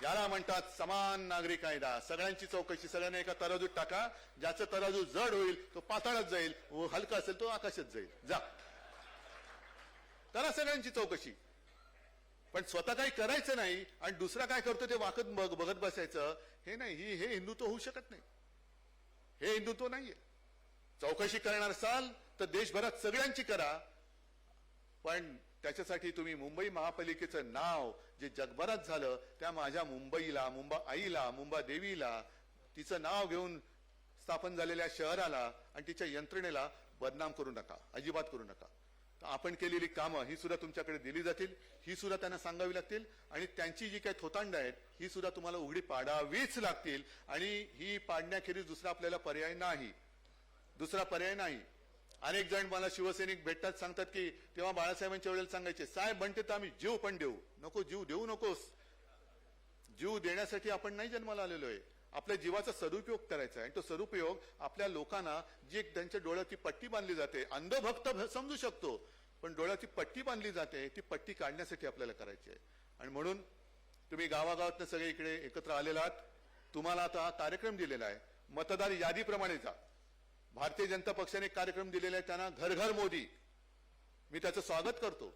याला म्हणतात समान नागरी कायदा. सगळ्यांची चौकशी, सगळ्यांना एका तराजूत टाका. ज्याचं तराजू जड होईल तो पाताळात जाईल, हलका असेल तो आकाशात जाईल. जा करा सगळ्यांची चौकशी. पण स्वतः काही करायचं नाही आणि दुसरा काय करतो ते वाकत बघत बसायचं, हे नाही. हे हिंदुत्व होऊ शकत नाही. हे हिंदुत्व नाहीये. चौकशी करणार असाल तर देशभरात सगळ्यांची करा, पण त्याच्यासाठी तुम्ही मुंबई महापालिकेचं नाव जे जगभरात झालं, त्या माझ्या मुंबईला, मुंबा आईला, मुंबा देवीला, तिचं नाव घेऊन स्थापन झालेल्या शहराला आणि तिच्या यंत्रणेला बदनाम करू नका, अजिबात करू नका. तर आपण केलेली कामं ही सुद्धा तुमच्याकडे दिली जातील, ही सुद्धा त्यांना सांगावी लागतील. आणि त्यांची जी काही थोतांड आहेत ही सुद्धा तुम्हाला उघडी पाडावीच लागतील. आणि ही पाडण्याखेरीज दुसरा आपल्याला पर्याय नाही, दुसरा पर्याय नाही. अनेक जण मला शिवसैनिक भेटतात, सांगतात की तेव्हा बाळासाहेबांच्या वेळेला सांगायचे, साहेब म्हणते तर आम्ही जीव पण देऊ. नको, जीव देऊ नकोस. जीव देण्यासाठी आपण नाही जन्माला आलेलो आहे. आपल्या जीवाचा सदुपयोग करायचा आहे. आणि तो सदुपयोग आपल्या लोकांना, जी एक त्यांच्या डोळ्याची पट्टी बांधली जाते, अंधभक्त समजू शकतो, पण डोळ्याची पट्टी बांधली जाते, ती पट्टी काढण्यासाठी आपल्याला करायची आहे. आणि म्हणून तुम्ही गावागावातनं सगळे इकडे एकत्र आलेला आहात. तुम्हाला आता हा कार्यक्रम दिलेला आहे, मतदार यादीप्रमाणे जा. भारतीय जनता पक्षाने एक कार्यक्रम दिलेला आहे, त्यांना घर घर मोदी. मी त्याचं स्वागत करतो,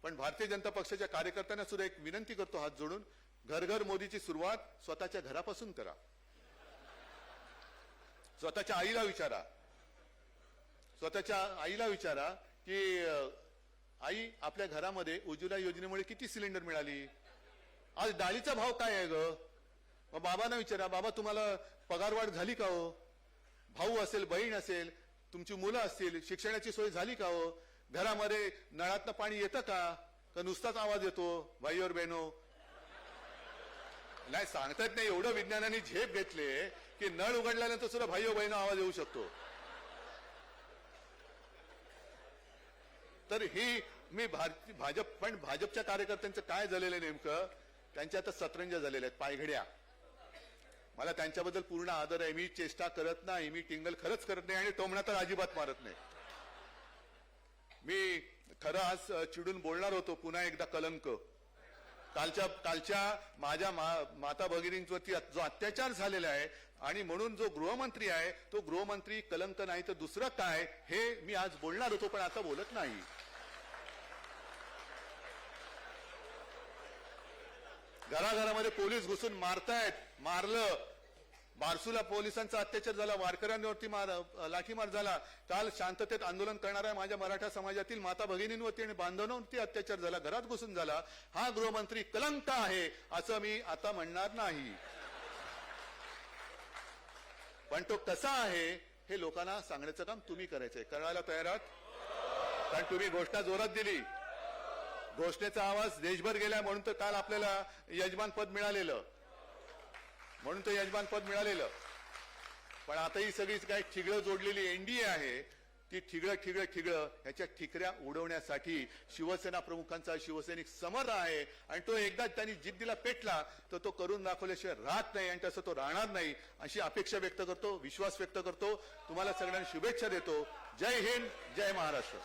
पण भारतीय जनता पक्षाच्या कार्यकर्त्यांना सुद्धा एक विनंती करतो हात जोडून, घर घर मोदीची सुरुवात स्वतःच्या घरापासून करा. स्वतःच्या आईला विचारा, स्वतःच्या आईला विचारा की आई, आपल्या घरामध्ये उज्ज्वला योजनेमुळे किती सिलेंडर मिळाली? आज डाळीचा भाव काय आहे ग? मग बाबांना विचारा, बाबा तुम्हाला पगारवाढ झाली का हो? भाऊ असेल, बहीण असेल, तुमची मुलं असतील, शिक्षणाची सोय झाली का हो? घरामध्ये नळातनं पाणी येतं का नुसताच आवाज येतो? भाई और बहनो, नाही सांगतात नाही, एवढं विज्ञानाने झेप घेतले की नळ उघडल्यानंतर सुद्धा भाई और बहिनो आवाज येऊ शकतो. तर ही मी भाजप, पण भाजपच्या कार्यकर्त्यांचं काय झालेलं आहे नेमकं, त्यांच्या आता सतरंजा झालेल्या आहेत, पायघड्या. मला त्यांच्याबद्दल पूर्ण आदर आहे. मी चेष्टा करत नाही, मी टिंगल खरंच करत नाही आणि टोमणा तर अजिबात मारत नाही. मी खरं आज चिडून बोलणार होतो, पुन्हा एकदा कलंक. कालच्या माझ्या माता भगिनींवरती जो अत्याचार झालेला आहे, आणि म्हणून जो गृहमंत्री आहे तो गृहमंत्री कलंक नाही तर दुसरं काय, हे मी आज बोलणार होतो, पण आता बोलत नाही. घराघरामध्ये पोलीस घुसून मारतायत. मारलं, बारसूला पोलिसांचा अत्याचार झाला, वारकऱ्यांवरती लाठीमार झाला. काल शांततेत आंदोलन करणाऱ्या माझ्या मराठा समाजातील माता भगिनींवरती आणि बांधवांवरती अत्याचार झाला, घरात घुसून झाला. हा गृहमंत्री कलंक आहे असं मी आता म्हणणार नाही, पण तो कसा आहे हे लोकांना सांगण्याचं काम तुम्ही करायचंय. करायला तयार आहात? कारण तुम्ही घोषणा जोरात दिली, घोषणेचा आवाज देशभर गेला, म्हणून तर काल आपल्याला यजमान पद मिळालेलं, म्हणून तर यजमान पद मिळालेलं. पण आता ही सगळी काय ठिगळं जोडलेली एनडीए आहे, ती ठिगळं ह्याच्या ठिकऱ्या उडवण्यासाठी शिवसेना प्रमुखांचा शिवसैनिक समर्थ आहे. आणि तो एकदा त्यांनी जिद्दीला पेटला तर तो करून दाखवल्याशिवाय राहत नाही, आणि तसं तो राहणार नाही अशी अपेक्षा व्यक्त करतो, विश्वास व्यक्त करतो. तुम्हाला सगळ्यांना शुभेच्छा देतो. जय हिंद, जय महाराष्ट्र.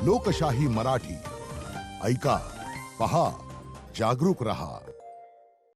लोकशाही मराठी ऐका, पहा, जागरूक रहा.